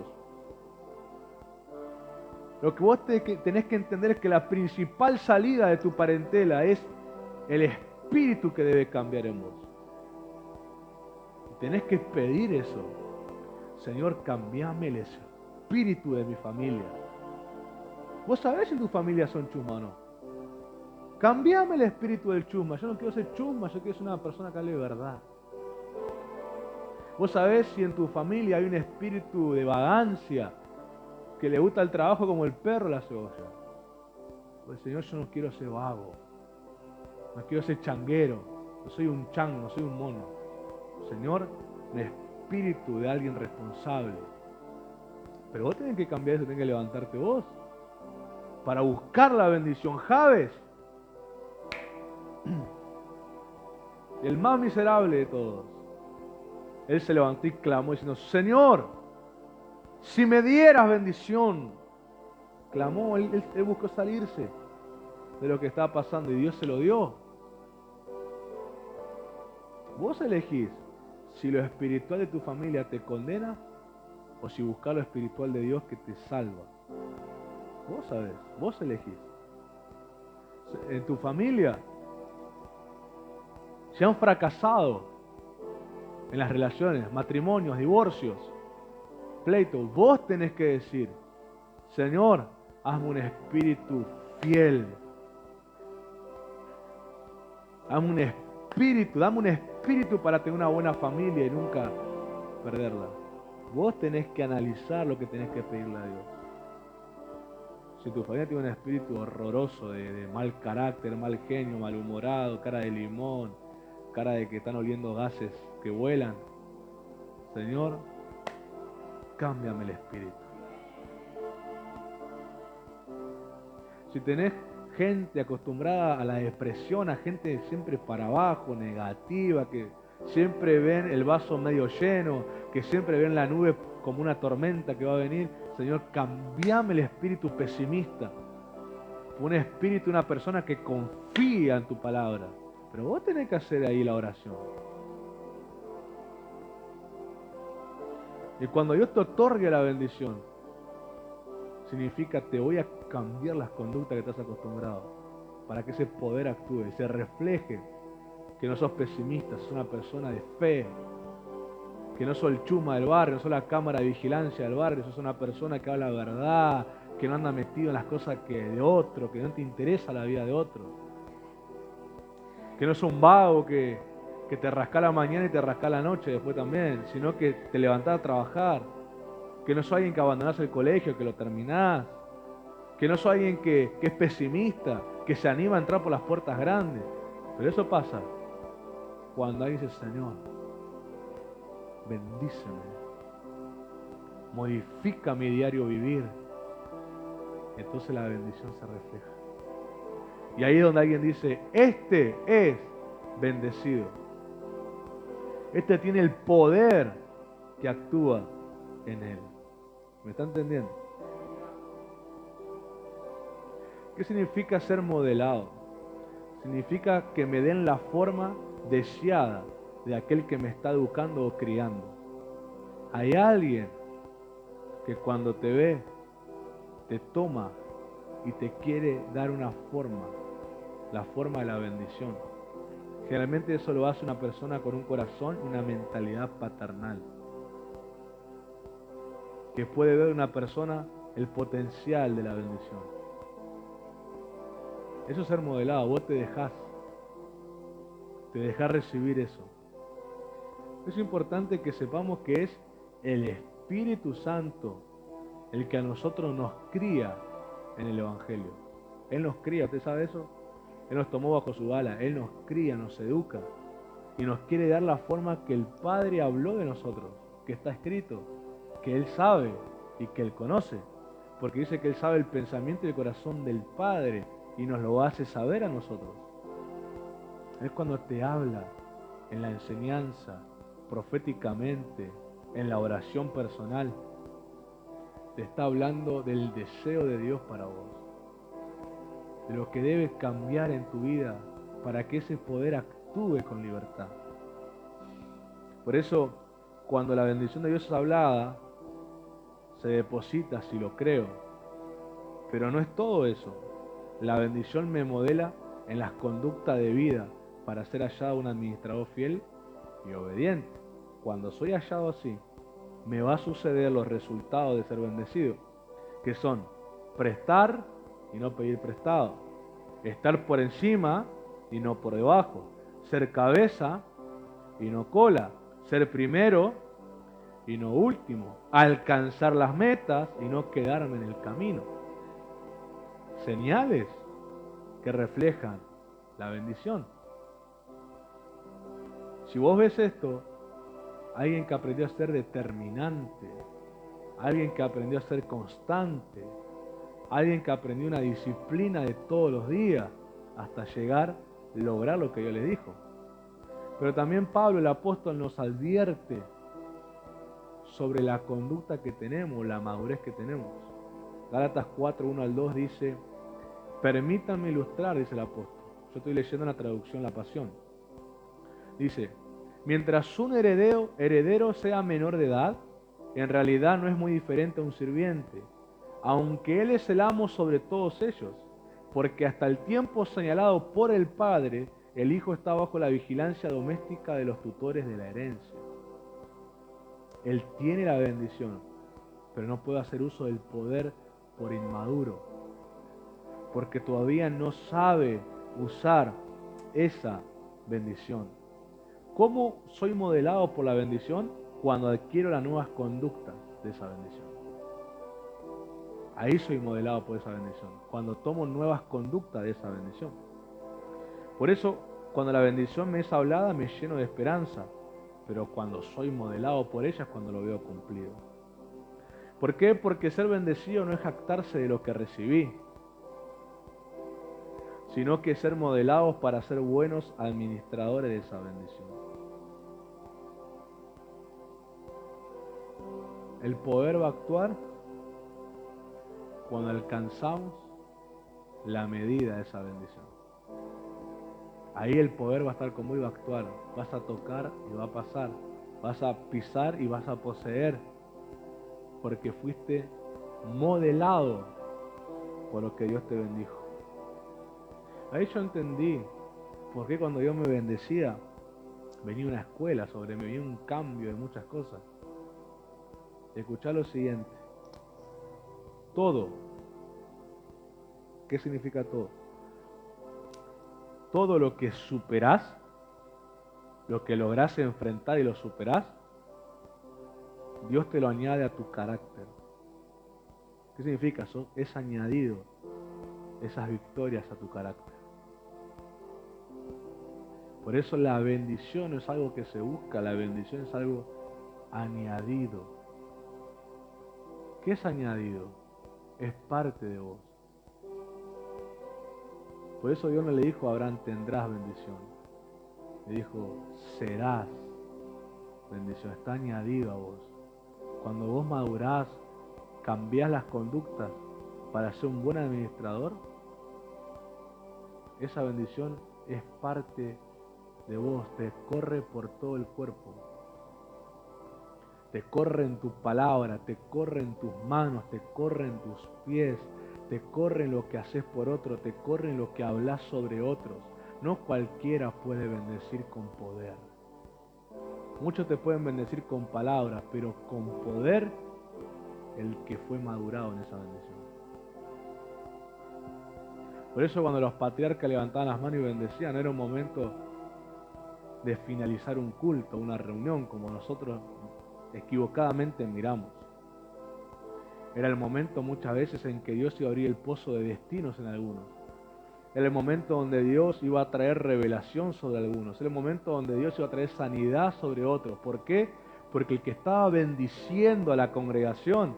Lo que vos tenés que entender es que la principal salida de tu parentela es el espíritu que debe cambiar en vos. Y tenés que pedir eso. Señor, cambiame el espíritu de mi familia. Vos sabés si tu familia son chusma o no. Cambiame el espíritu del chusma. Yo no quiero ser chusma, yo quiero ser una persona que hable verdad. Vos sabés si en tu familia hay un espíritu de vagancia, que le gusta el trabajo como el perro la cebolla. Pues Señor, yo no quiero ser vago, no quiero ser changuero, no soy un chango, no soy un mono. Señor, el espíritu de alguien responsable. Pero vos tenés que cambiar eso, tenés que levantarte vos para buscar la bendición. Jabes, el más miserable de todos, él se levantó y clamó diciendo, Señor, si me dieras bendición. Clamó, él buscó salirse de lo que estaba pasando y Dios se lo dio. Vos elegís si lo espiritual de tu familia te condena o si buscar lo espiritual de Dios que te salva. Vos sabés, vos elegís. En tu familia se han fracasado en las relaciones, matrimonios, divorcios, pleitos. Vos tenés que decir, Señor, hazme un espíritu fiel. Dame un espíritu para tener una buena familia y nunca perderla. Vos tenés que analizar lo que tenés que pedirle a Dios. Si tu familia tiene un espíritu horroroso de mal carácter, mal genio, malhumorado, cara de limón, cara de que están oliendo gases que vuelan, Señor, cámbiame el espíritu. Si tenés gente acostumbrada a la depresión, a gente siempre para abajo, negativa, que siempre ven el vaso medio lleno, que siempre ven la nube como una tormenta que va a venir, Señor, cambiame el espíritu pesimista. Un espíritu, una persona que confía en tu palabra. Pero vos tenés que hacer ahí la oración. Y cuando Dios te otorgue la bendición, significa te voy a cambiar las conductas que estás acostumbrado para que ese poder actúe y se refleje que no sos pesimista, sos una persona de fe, que no sos el chuma del barrio, no sos la cámara de vigilancia del barrio, sos una persona que habla verdad, que no anda metido en las cosas de otro, que no te interesa la vida de otro, que no sos un vago que te rasca la mañana y te rasca la noche después también, sino que te levantás a trabajar, que no sos alguien que abandonás el colegio, que lo terminás, que no sos alguien que es pesimista, que se anima a entrar por las puertas grandes. Pero eso pasa cuando alguien dice, Señor, bendíceme, modifica mi diario vivir. Entonces la bendición se refleja. Y ahí es donde alguien dice, este es bendecido. Este tiene el poder que actúa en él. ¿Me está entendiendo? ¿Qué significa ser modelado? Significa que me den la forma deseada de aquel que me está educando o criando. Hay alguien que cuando te ve, te toma y te quiere dar una forma, la forma de la bendición. Generalmente eso lo hace una persona con un corazón y una mentalidad paternal, que puede ver en una persona el potencial de la bendición. Eso es ser modelado, vos te dejás recibir eso. Es importante que sepamos que es el Espíritu Santo el que a nosotros nos cría en el Evangelio. Él nos cría, ¿usted sabe eso? Él nos tomó bajo su ala, Él nos cría, nos educa y nos quiere dar la forma que el Padre habló de nosotros, que está escrito, que Él sabe y que Él conoce, porque dice que Él sabe el pensamiento y el corazón del Padre y nos lo hace saber a nosotros. Es cuando te habla en la enseñanza, proféticamente, en la oración personal, te está hablando del deseo de Dios para vos, de lo que debes cambiar en tu vida para que ese poder actúe con libertad. Por eso, cuando la bendición de Dios es hablada, se deposita, si lo creo. Pero no es todo eso. La bendición me modela en las conductas de vida para ser hallado un administrador fiel y obediente. Cuando soy hallado así, me va a suceder los resultados de ser bendecido, que son prestar y no pedir prestado, estar por encima y no por debajo, ser cabeza y no cola, ser primero y no último, alcanzar las metas y no quedarme en el camino. Señales que reflejan la bendición. Si vos ves esto, alguien que aprendió a ser determinante, alguien que aprendió a ser constante, alguien que aprendió una disciplina de todos los días hasta llegar a lograr lo que Dios le dijo. Pero también Pablo, el apóstol, nos advierte sobre la conducta que tenemos, la madurez que tenemos. Gálatas 4, 1 al 2 dice: permítanme ilustrar, dice el apóstol. Yo estoy leyendo la traducción La Pasión. Dice: mientras un heredero sea menor de edad, en realidad no es muy diferente a un sirviente, aunque él es el amo sobre todos ellos, porque hasta el tiempo señalado por el padre, el hijo está bajo la vigilancia doméstica de los tutores de la herencia. Él tiene la bendición, pero no puede hacer uso del poder por inmaduro, porque todavía no sabe usar esa bendición. ¿Cómo soy modelado por la bendición? Cuando adquiero las nuevas conductas de esa bendición. Ahí soy modelado por esa bendición, cuando tomo nuevas conductas de esa bendición. Por eso, cuando la bendición me es hablada, me lleno de esperanza, pero cuando soy modelado por ella es cuando lo veo cumplido. ¿Por qué? Porque ser bendecido no es jactarse de lo que recibí, sino que ser modelados para ser buenos administradores de esa bendición. El poder va a actuar cuando alcanzamos la medida de esa bendición. Ahí el poder va a estar como iba a actuar. Vas a tocar y va a pasar. Vas a pisar y vas a poseer. Porque fuiste modelado por lo que Dios te bendijo. Ahí yo entendí por qué cuando Dios me bendecía, venía una escuela sobre mí, venía un cambio de muchas cosas. Escuchá lo siguiente. Todo. ¿Qué significa todo? Todo lo que superás, lo que lográs enfrentar y lo superás, Dios te lo añade a tu carácter. ¿Qué significa? Es añadido esas victorias a tu carácter. Por eso la bendición no es algo que se busca, la bendición es algo añadido. ¿Qué es añadido? Es parte de vos. Por eso Dios no le dijo a Abraham: tendrás bendición. Le dijo, serás bendición, está añadido a vos. Cuando vos madurás, cambiás las conductas para ser un buen administrador, esa bendición es parte de vos, te corre por todo el cuerpo. Te corre en tu palabra, te corre en tus manos, te corre en tus pies, te corre en lo que haces por otro, te corre en lo que hablas sobre otros. No cualquiera puede bendecir con poder. Muchos te pueden bendecir con palabras, pero con poder el que fue madurado en esa bendición. Por eso cuando los patriarcas levantaban las manos y bendecían, no era un momento de finalizar un culto, una reunión, como nosotros equivocadamente miramos. Era el momento muchas veces en que Dios iba a abrir el pozo de destinos en algunos. Era el momento donde Dios iba a traer revelación sobre algunos. Era el momento donde Dios iba a traer sanidad sobre otros. ¿Por qué? Porque el que estaba bendiciendo a la congregación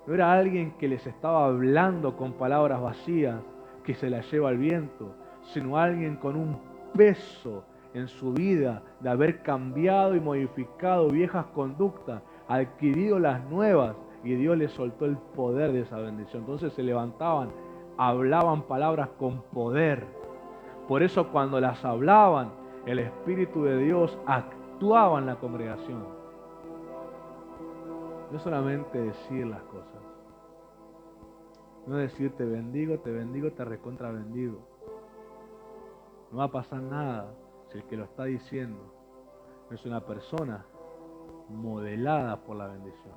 no era alguien que les estaba hablando con palabras vacías, que se las lleva al viento, sino alguien con un peso en su vida de haber cambiado y modificado viejas conductas, adquirido las nuevas, y Dios les soltó el poder de esa bendición. Entonces se levantaban, hablaban palabras con poder. Por eso cuando las hablaban, el Espíritu de Dios actuaba en la congregación. No solamente decir las cosas. No decir te bendigo, te recontra bendigo. No va a pasar nada si el que lo está diciendo no es una persona modelada por la bendición.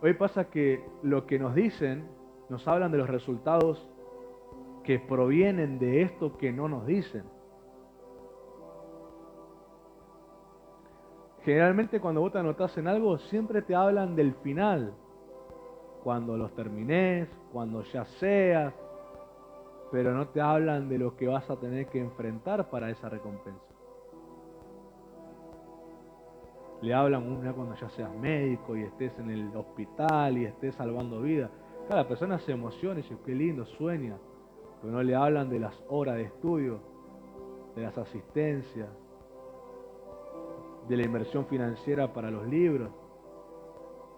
Hoy pasa que lo que nos dicen, nos hablan de los resultados que provienen de esto que no nos dicen. Generalmente cuando vos te anotás en algo, siempre te hablan del final. Cuando los termines, cuando ya seas, pero no te hablan de lo que vas a tener que enfrentar para esa recompensa. Le hablan una cuando ya seas médico y estés en el hospital y estés salvando vidas. Cada persona se emociona y dice, qué lindo, sueña. Pero no le hablan de las horas de estudio, de las asistencias, de la inversión financiera para los libros.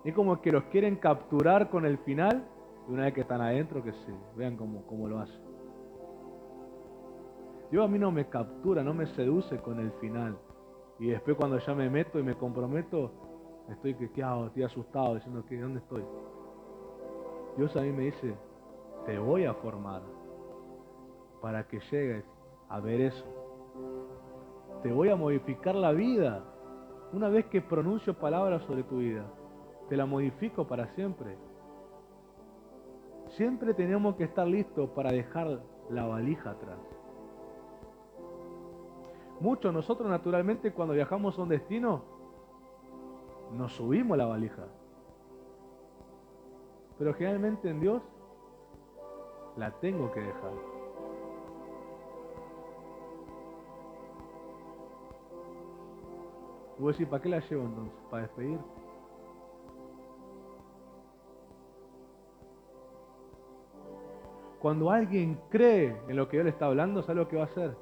Es como que los quieren capturar con el final y una vez que están adentro que se vean cómo lo hacen. Dios a mí no me captura, no me seduce con el final. Y después cuando ya me meto y me comprometo, ¿qué hago? Estoy asustado, diciendo que ¿dónde estoy? Dios a mí me dice, te voy a formar para que llegues a ver eso. Te voy a modificar la vida. Una vez que pronuncio palabras sobre tu vida, te la modifico para siempre. Siempre tenemos que estar listos para dejar la valija atrás. Muchos nosotros naturalmente cuando viajamos a un destino, nos subimos la valija. Pero generalmente en Dios, la tengo que dejar. Y vos decís, ¿para qué la llevo entonces? ¿Para despedir? Cuando alguien cree en lo que Dios le está hablando, ¿sabe lo que va a hacer?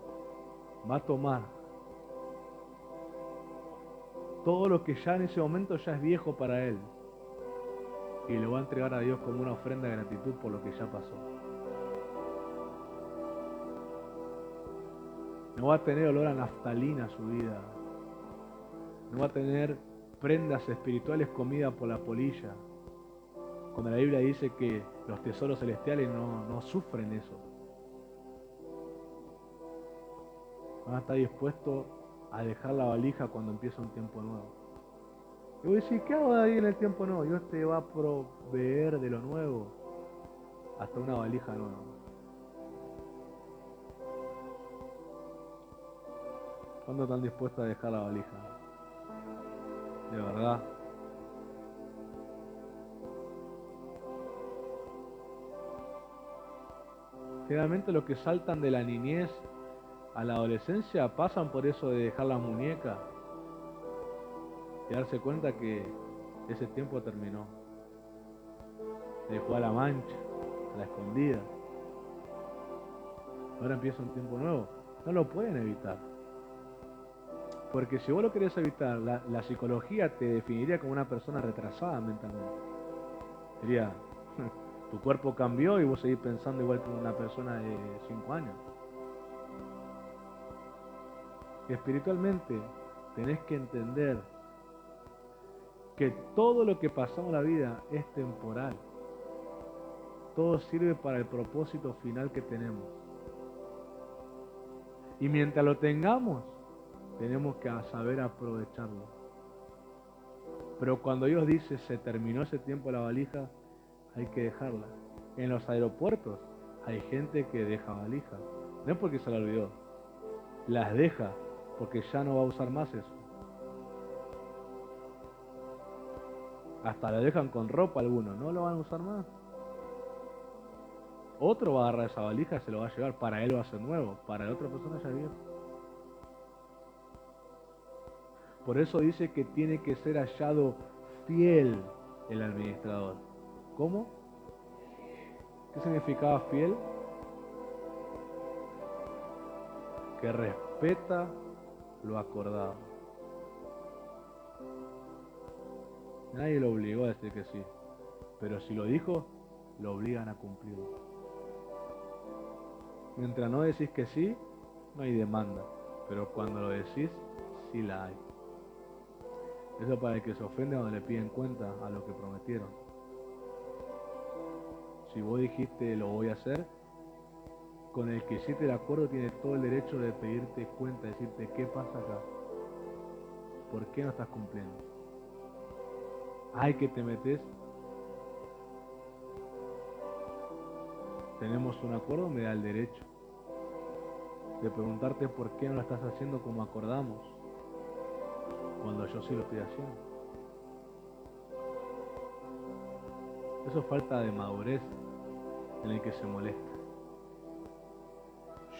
Va a tomar todo lo que ya en ese momento ya es viejo para él y lo va a entregar a Dios como una ofrenda de gratitud por lo que ya pasó. No va a tener olor a naftalina su vida. No va a tener prendas espirituales comidas por la polilla. Cuando la Biblia dice que los tesoros celestiales no sufren eso. Van a estar dispuestos a dejar la valija cuando empieza un tiempo nuevo. Y voy a decir, ¿qué hago ahí en el tiempo nuevo? Dios te va a proveer de lo nuevo hasta una valija nueva. ¿Cuándo están dispuestos a dejar la valija? De verdad. Generalmente los que saltan de la niñez a la adolescencia pasan por eso de dejar las muñecas y darse cuenta que ese tiempo terminó. De jugar a la mancha, a la escondida. ahora empieza un tiempo nuevo. No lo pueden evitar. Porque si vos lo querés evitar, la psicología te definiría como una persona retrasada mentalmente. Diría, tu cuerpo cambió y vos seguís pensando igual que una persona de 5 años. Y espiritualmente tenés que entender que todo lo que pasamos en la vida es temporal. Todo sirve para el propósito final que tenemos. Y mientras lo tengamos, tenemos que saber aprovecharlo. Pero cuando Dios dice se terminó ese tiempo la valija, hay que dejarla. En los aeropuertos hay gente que deja valijas. No es porque se la olvidó. Las deja porque ya no va a usar más eso. Hasta la dejan con ropa algunos, no lo van a usar más. Otro va a agarrar esa valija y se lo va a llevar. Para él va a ser nuevo, para la otra persona ya es viejo. Por eso dice que tiene que ser hallado fiel el administrador. ¿Cómo? ¿Qué significaba fiel? Que respeta lo acordado. Nadie lo obligó a decir que sí, pero si lo dijo, lo obligan a cumplirlo. Mientras no decís que sí, no hay demanda, pero cuando lo decís, sí la hay. Eso para el que se ofende cuando le piden cuenta a lo que prometieron. Si vos dijiste lo voy a hacer, con el que hiciste el acuerdo tiene todo el derecho de pedirte cuenta, decirte qué pasa acá, por qué no estás cumpliendo. Ay, que te metes. Tenemos un acuerdo, me da el derecho de preguntarte por qué no lo estás haciendo como acordamos, cuando yo sí lo estoy haciendo. Eso es falta de madurez en el que se molesta.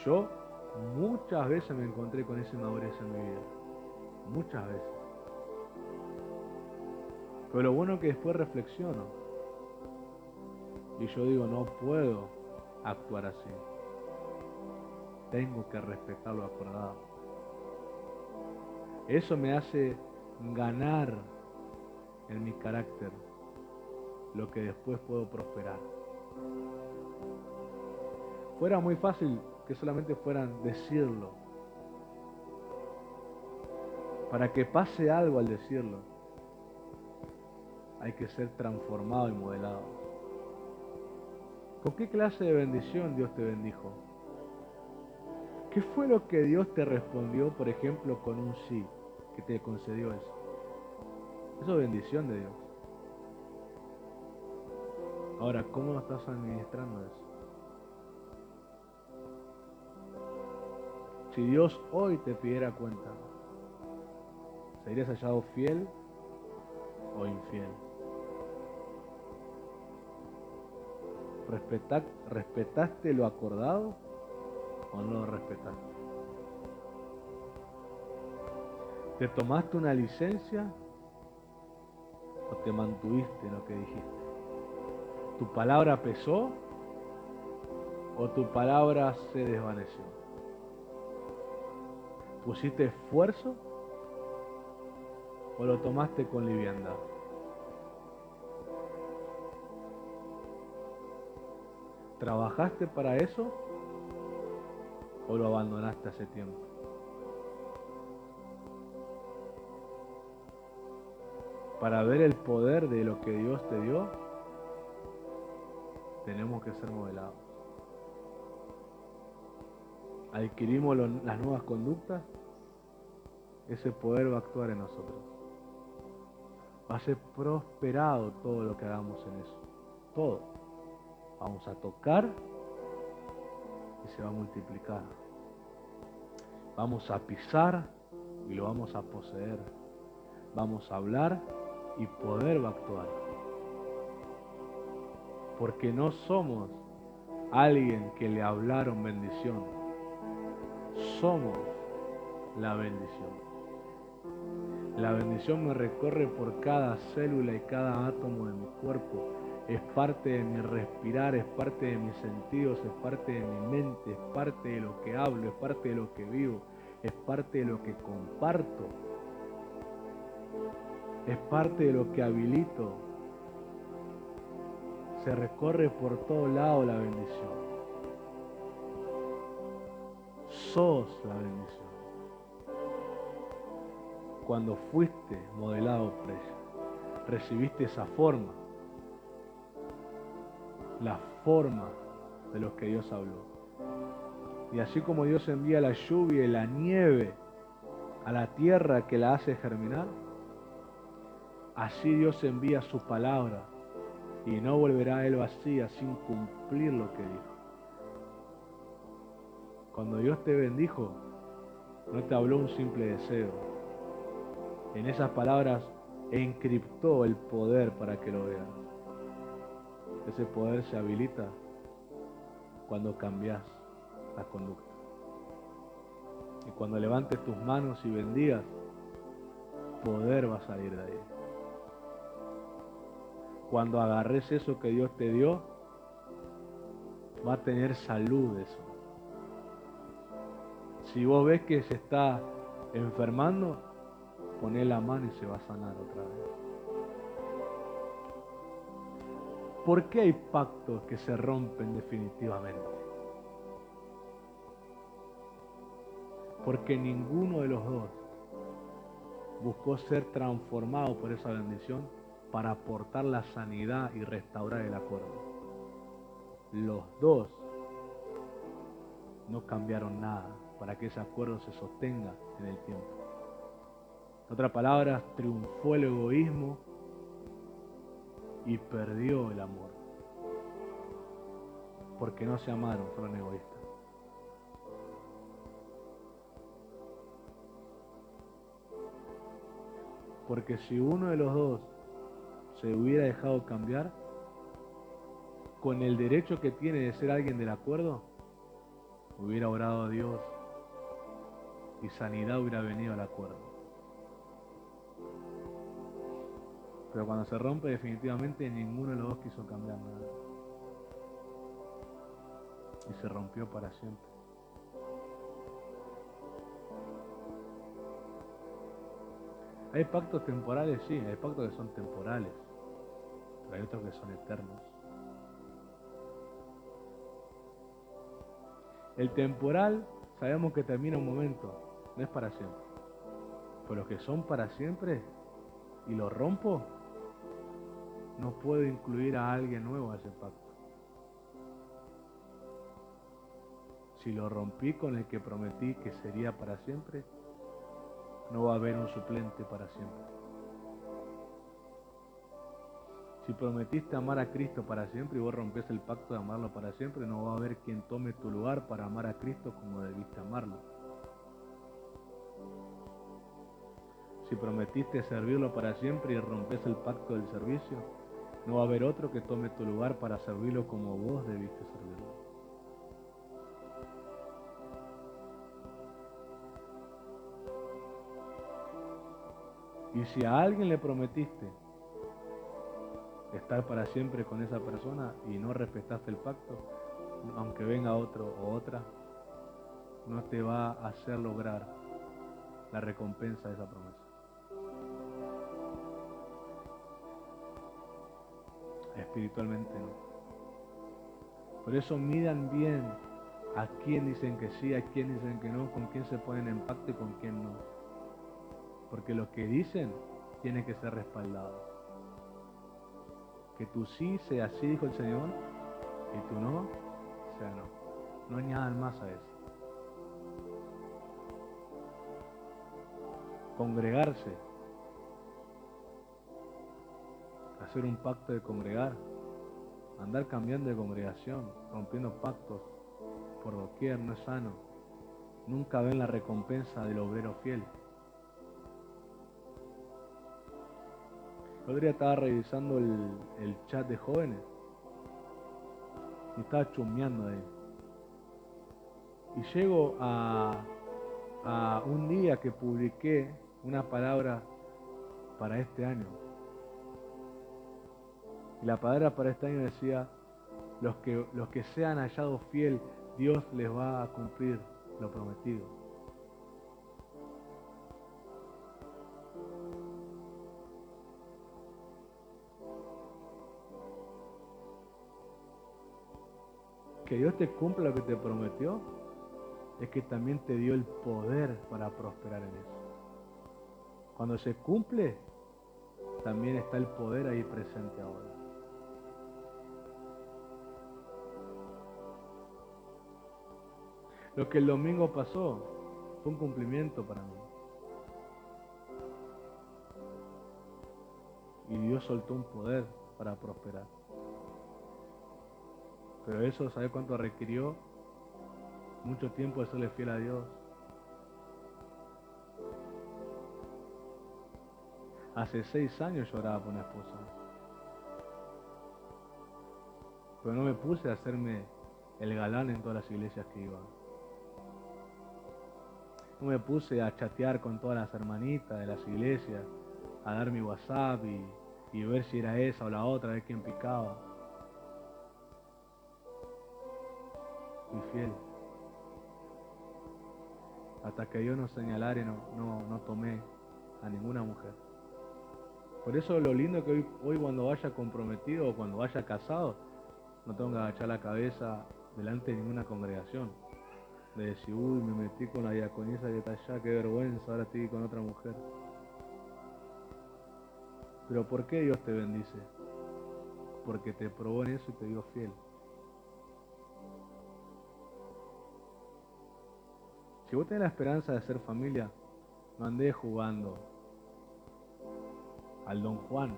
Yo muchas veces me encontré con esa inmadurez en mi vida. Muchas veces. Pero lo bueno es que después reflexiono. Y yo digo, no puedo actuar así. Tengo que respetar lo acordado. Eso me hace ganar en mi carácter lo que después puedo prosperar. Fuera muy fácil que solamente fueran decirlo. Para que pase algo al decirlo, hay que ser transformado y modelado. ¿Con qué clase de bendición Dios te bendijo? ¿Qué fue lo que Dios te respondió, por ejemplo, con un sí, que te concedió eso? Eso es bendición de Dios. Ahora, ¿cómo estás administrando eso? Si Dios hoy te pidiera cuenta, ¿serías hallado fiel o infiel? ¿Respetaste lo acordado o no lo respetaste? ¿Te tomaste una licencia o te mantuviste en lo que dijiste? ¿Tu palabra pesó o tu palabra se desvaneció? ¿Pusiste esfuerzo o lo tomaste con liviandad? ¿Trabajaste para eso o lo abandonaste hace tiempo? Para ver el poder de lo que Dios te dio, tenemos que ser modelados. Adquirimos las nuevas conductas, ese poder va a actuar en nosotros. Va a ser prosperado todo lo que hagamos en eso. Todo. Vamos a tocar y se va a multiplicar. Vamos a pisar y lo vamos a poseer. Vamos a hablar y poder va a actuar. Porque no somos alguien que le hablaron bendición. Somos la bendición. La bendición me recorre por cada célula y cada átomo de mi cuerpo. es parte de mi respirar, es parte de mis sentidos, es parte de mi mente, es parte de lo que hablo, es parte de lo que vivo, es parte de lo que comparto, es parte de lo que habilito. Se recorre por todo lado la bendición. Sos la bendición. Cuando fuiste modelado por ella, recibiste esa forma, la forma de lo que Dios habló. Y así como Dios envía la lluvia y la nieve a la tierra que la hace germinar, así Dios envía su palabra y no volverá a él vacía sin cumplir lo que dijo. Cuando Dios te bendijo, no te habló un simple deseo. En esas palabras encriptó el poder para que lo veas. Ese poder se habilita cuando cambias la conducta. Y cuando levantes tus manos y bendigas, poder va a salir de ahí. Cuando agarres eso que Dios te dio, va a tener salud eso. Si vos ves que se está enfermando, poné la mano y se va a sanar otra vez. ¿Por qué hay pactos que se rompen definitivamente? Porque ninguno de los dos buscó ser transformado por esa bendición para aportar la sanidad y restaurar el acuerdo. Los dos no cambiaron nada para que ese acuerdo se sostenga en el tiempo. En otras palabras, triunfó el egoísmo y perdió el amor. Porque no se amaron, fueron egoístas. Porque si uno de los dos se hubiera dejado cambiar, con el derecho que tiene de ser alguien del acuerdo, hubiera orado a Dios y sanidad hubiera venido al acuerdo. Pero cuando se rompe definitivamente ninguno de los dos quiso cambiar nada. Y se rompió para siempre. Hay pactos temporales, sí, hay pactos que son temporales, pero hay otros que son eternos. El temporal sabemos que termina un momento, no es para siempre. Pero los que son para siempre y lo rompo, no puedo incluir a alguien nuevo a ese pacto. Si lo rompí con el que prometí que sería para siempre, no va a haber un suplente para siempre. Si prometiste amar a Cristo para siempre y vos rompes el pacto de amarlo para siempre, no va a haber quien tome tu lugar para amar a Cristo como debiste amarlo. Si prometiste servirlo para siempre y rompes el pacto del servicio, no va a haber otro que tome tu lugar para servirlo como vos debiste servirlo. Y si a alguien le prometiste estar para siempre con esa persona y no respetaste el pacto, aunque venga otro o otra, no te va a hacer lograr la recompensa de esa promesa. Espiritualmente no. Por eso midan bien a quién dicen que sí, a quién dicen que no, con quién se ponen en pacto y con quién no. Porque lo que dicen tiene que ser respaldado. Que tu sí sea sí, dijo el Señor, y tu no sea no. No añadan más a eso. Congregarse, hacer un pacto de congregar, andar cambiando de congregación, rompiendo pactos por doquier, no es sano. Nunca ven la recompensa del obrero fiel. El otro día estaba revisando el chat de jóvenes y estaba chusmeando ahí. Y llego a un día que publiqué una palabra para este año. Y la palabra para este año decía, los que sean hallados fiel, Dios les va a cumplir lo prometido. Que Dios te cumpla lo que te prometió, es que también te dio el poder para prosperar en eso. Cuando se cumple, también está el poder ahí presente ahora. Lo que el domingo pasó fue un cumplimiento para mí. Y Dios soltó un poder para prosperar. Pero eso, ¿sabe cuánto requirió? Mucho tiempo de serle fiel a Dios. Hace 6 años lloraba por una esposa. Pero no me puse a hacerme el galán en todas las iglesias que iba. No me puse a chatear con todas las hermanitas de las iglesias, a dar mi WhatsApp y ver si era esa o la otra, a ver quién picaba. Fui fiel. Hasta que Dios nos señalara y no tomé a ninguna mujer. Por eso lo lindo que hoy cuando vaya comprometido o cuando vaya casado, no tengo que agachar la cabeza delante de ninguna congregación. De decir, uy, me metí con la diaconisa que está allá, qué vergüenza, ahora estoy con otra mujer. Pero ¿por qué Dios te bendice? Porque te probó en eso y te dio fiel. Si vos tenés la esperanza de ser familia, no andés jugando al Don Juan.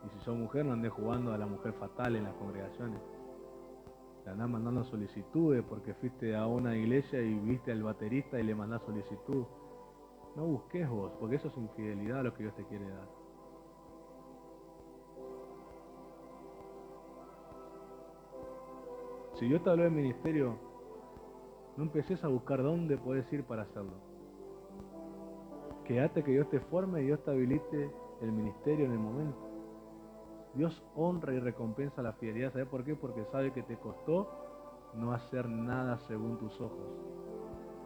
Y si sos mujer, no andés jugando a la mujer fatal en las congregaciones. Le andás mandando solicitudes porque fuiste a una iglesia y viste al baterista y le mandás solicitud. No busques vos, porque eso es infidelidad a lo que Dios te quiere dar. Si Dios te habló del ministerio, no empieces a buscar dónde puedes ir para hacerlo. Quédate que Dios te forme y Dios te habilite el ministerio en el momento. Dios honra y recompensa la fidelidad. ¿Sabes por qué? Porque sabe que te costó no hacer nada según tus ojos,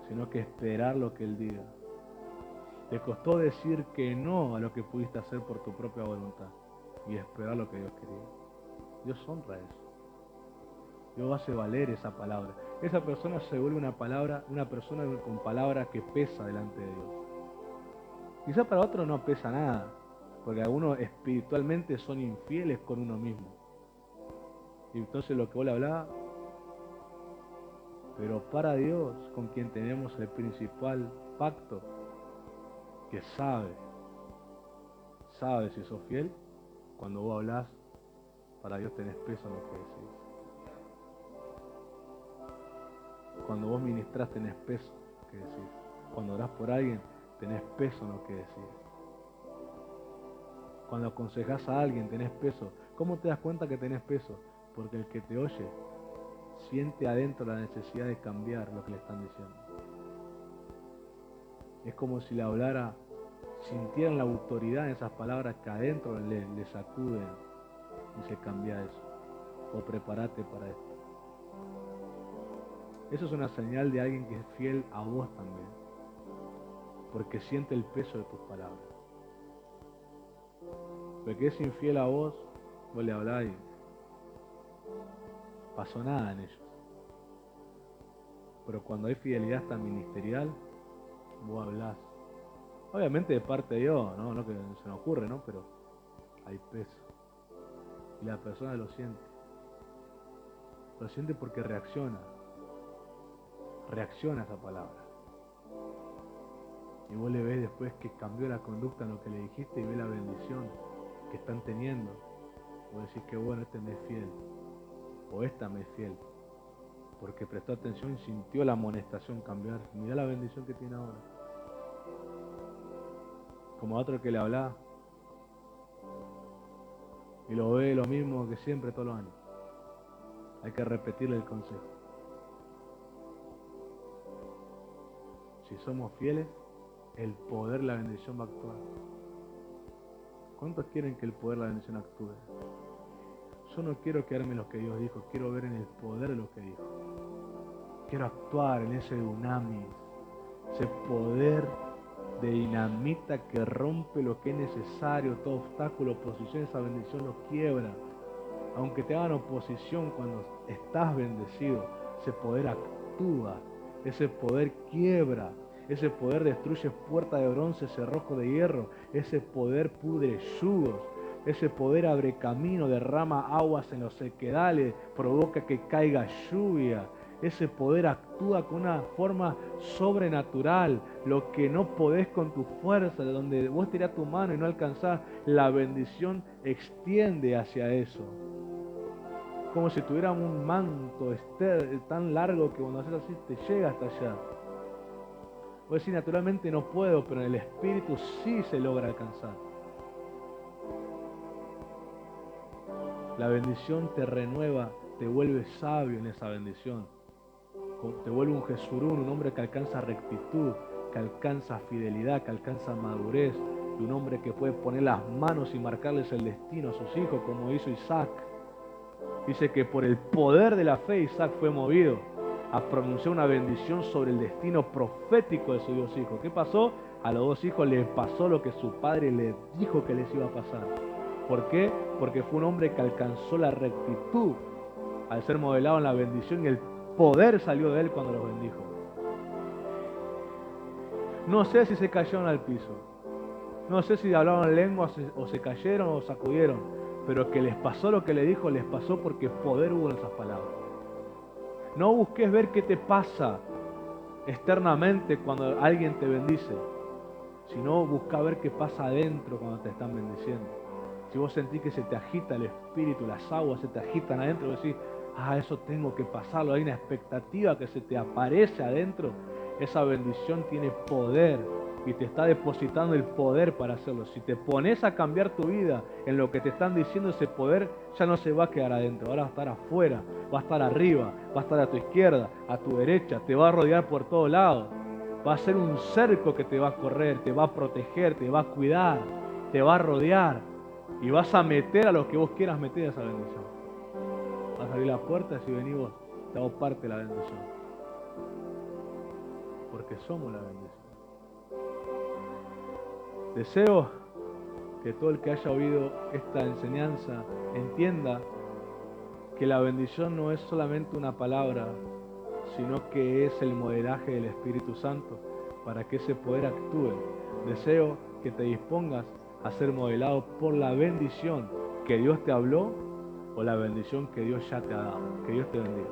sino que esperar lo que Él diga. Te costó decir que no a lo que pudiste hacer por tu propia voluntad y esperar lo que Dios quería. Dios honra eso. Dios hace valer esa palabra. Esa persona se vuelve una persona con palabra que pesa delante de Dios. Quizá para otros no pesa nada, porque algunos espiritualmente son infieles con uno mismo. Y entonces lo que vos le hablás, pero para Dios, con quien tenemos el principal pacto, que sabe si sos fiel, cuando vos hablás, para Dios tenés peso en lo que decís. Cuando vos ministrás tenés peso en lo que decís. Cuando orás por alguien, tenés peso en lo que decís. Cuando aconsejás a alguien, tenés peso. ¿Cómo te das cuenta que tenés peso? Porque el que te oye siente adentro la necesidad de cambiar lo que le están diciendo. Es como si le hablara, sintieran la autoridad en esas palabras que adentro le sacuden y se cambia eso. O prepárate para esto. Eso es una señal de alguien que es fiel a vos también, porque siente el peso de tus palabras. Porque es infiel a vos, vos le hablás y pasó nada en ellos. Pero cuando hay fidelidad hasta ministerial, vos hablás. Obviamente de parte de Dios, no que se me ocurre, ¿no? Pero hay peso. Y la persona lo siente. Lo siente porque reacciona a esa palabra. Y vos le ves después que cambió la conducta en lo que le dijiste y ves la bendición que están teniendo. Vos decís que bueno, este me es fiel. O esta me es fiel. Porque prestó atención y sintió la amonestación cambiar. Mirá la bendición que tiene ahora. Como a otro que le habla y lo ve lo mismo que siempre todos los años. Hay que repetirle el consejo. Si somos fieles, el poder, la bendición va a actuar. ¿Cuántos quieren que el poder de la bendición actúe? Yo no quiero quedarme en lo que Dios dijo, quiero ver en el poder de lo que dijo. Quiero actuar en ese dunamis, ese poder de dinamita que rompe lo que es necesario, todo obstáculo, oposición, esa bendición lo quiebra. Aunque te hagan oposición cuando estás bendecido, ese poder actúa, ese poder quiebra, ese poder destruye puertas de bronce, cerrojo de hierro, ese poder pudre yugos, ese poder abre camino, derrama aguas en los sequedales, provoca que caiga lluvia. Ese poder actúa con una forma sobrenatural, lo que no podés con tu fuerza, de donde vos tirás tu mano y no alcanzás, la bendición extiende hacia eso. Como si tuviéramos un manto tan largo que cuando haces así te llega hasta allá. Vos decís, naturalmente no puedo, pero en el Espíritu sí se logra alcanzar. La bendición te renueva, te vuelve sabio en esa bendición. Te vuelve un Jesurún, un hombre que alcanza rectitud, que alcanza fidelidad, que alcanza madurez, y un hombre que puede poner las manos y marcarles el destino a sus hijos, como hizo Isaac. Dice que por el poder de la fe Isaac fue movido a pronunciar una bendición sobre el destino profético de sus dos hijos. ¿Qué pasó? A los dos hijos les pasó lo que su padre les dijo que les iba a pasar. ¿Por qué? Porque fue un hombre que alcanzó la rectitud al ser modelado en la bendición y el poder salió de él cuando los bendijo. No sé si se cayeron al piso, no sé si hablaban lenguas o se cayeron o sacudieron, pero que les pasó lo que le dijo, les pasó porque poder hubo en esas palabras. No busques ver qué te pasa externamente cuando alguien te bendice, sino busca ver qué pasa adentro cuando te están bendiciendo. Si vos sentís que se te agita el espíritu, las aguas se te agitan adentro, vos decís, eso tengo que pasarlo, hay una expectativa que se te aparece adentro, esa bendición tiene poder y te está depositando el poder para hacerlo. Si te pones a cambiar tu vida en lo que te están diciendo, ese poder ya no se va a quedar adentro, ahora va a estar afuera, va a estar arriba, va a estar a tu izquierda, a tu derecha, te va a rodear por todos lados. Va a ser un cerco que te va a correr, te va a proteger, te va a cuidar, te va a rodear y vas a meter a los que vos quieras meter a esa bendición. Vas a abrir la puerta y si venís vos, te hago parte de la bendición. Porque somos la bendición. Deseo que todo el que haya oído esta enseñanza entienda que la bendición no es solamente una palabra, sino que es el modelaje del Espíritu Santo para que ese poder actúe. Deseo que te dispongas a ser modelado por la bendición que Dios te habló o la bendición que Dios ya te ha dado. Que Dios te bendiga.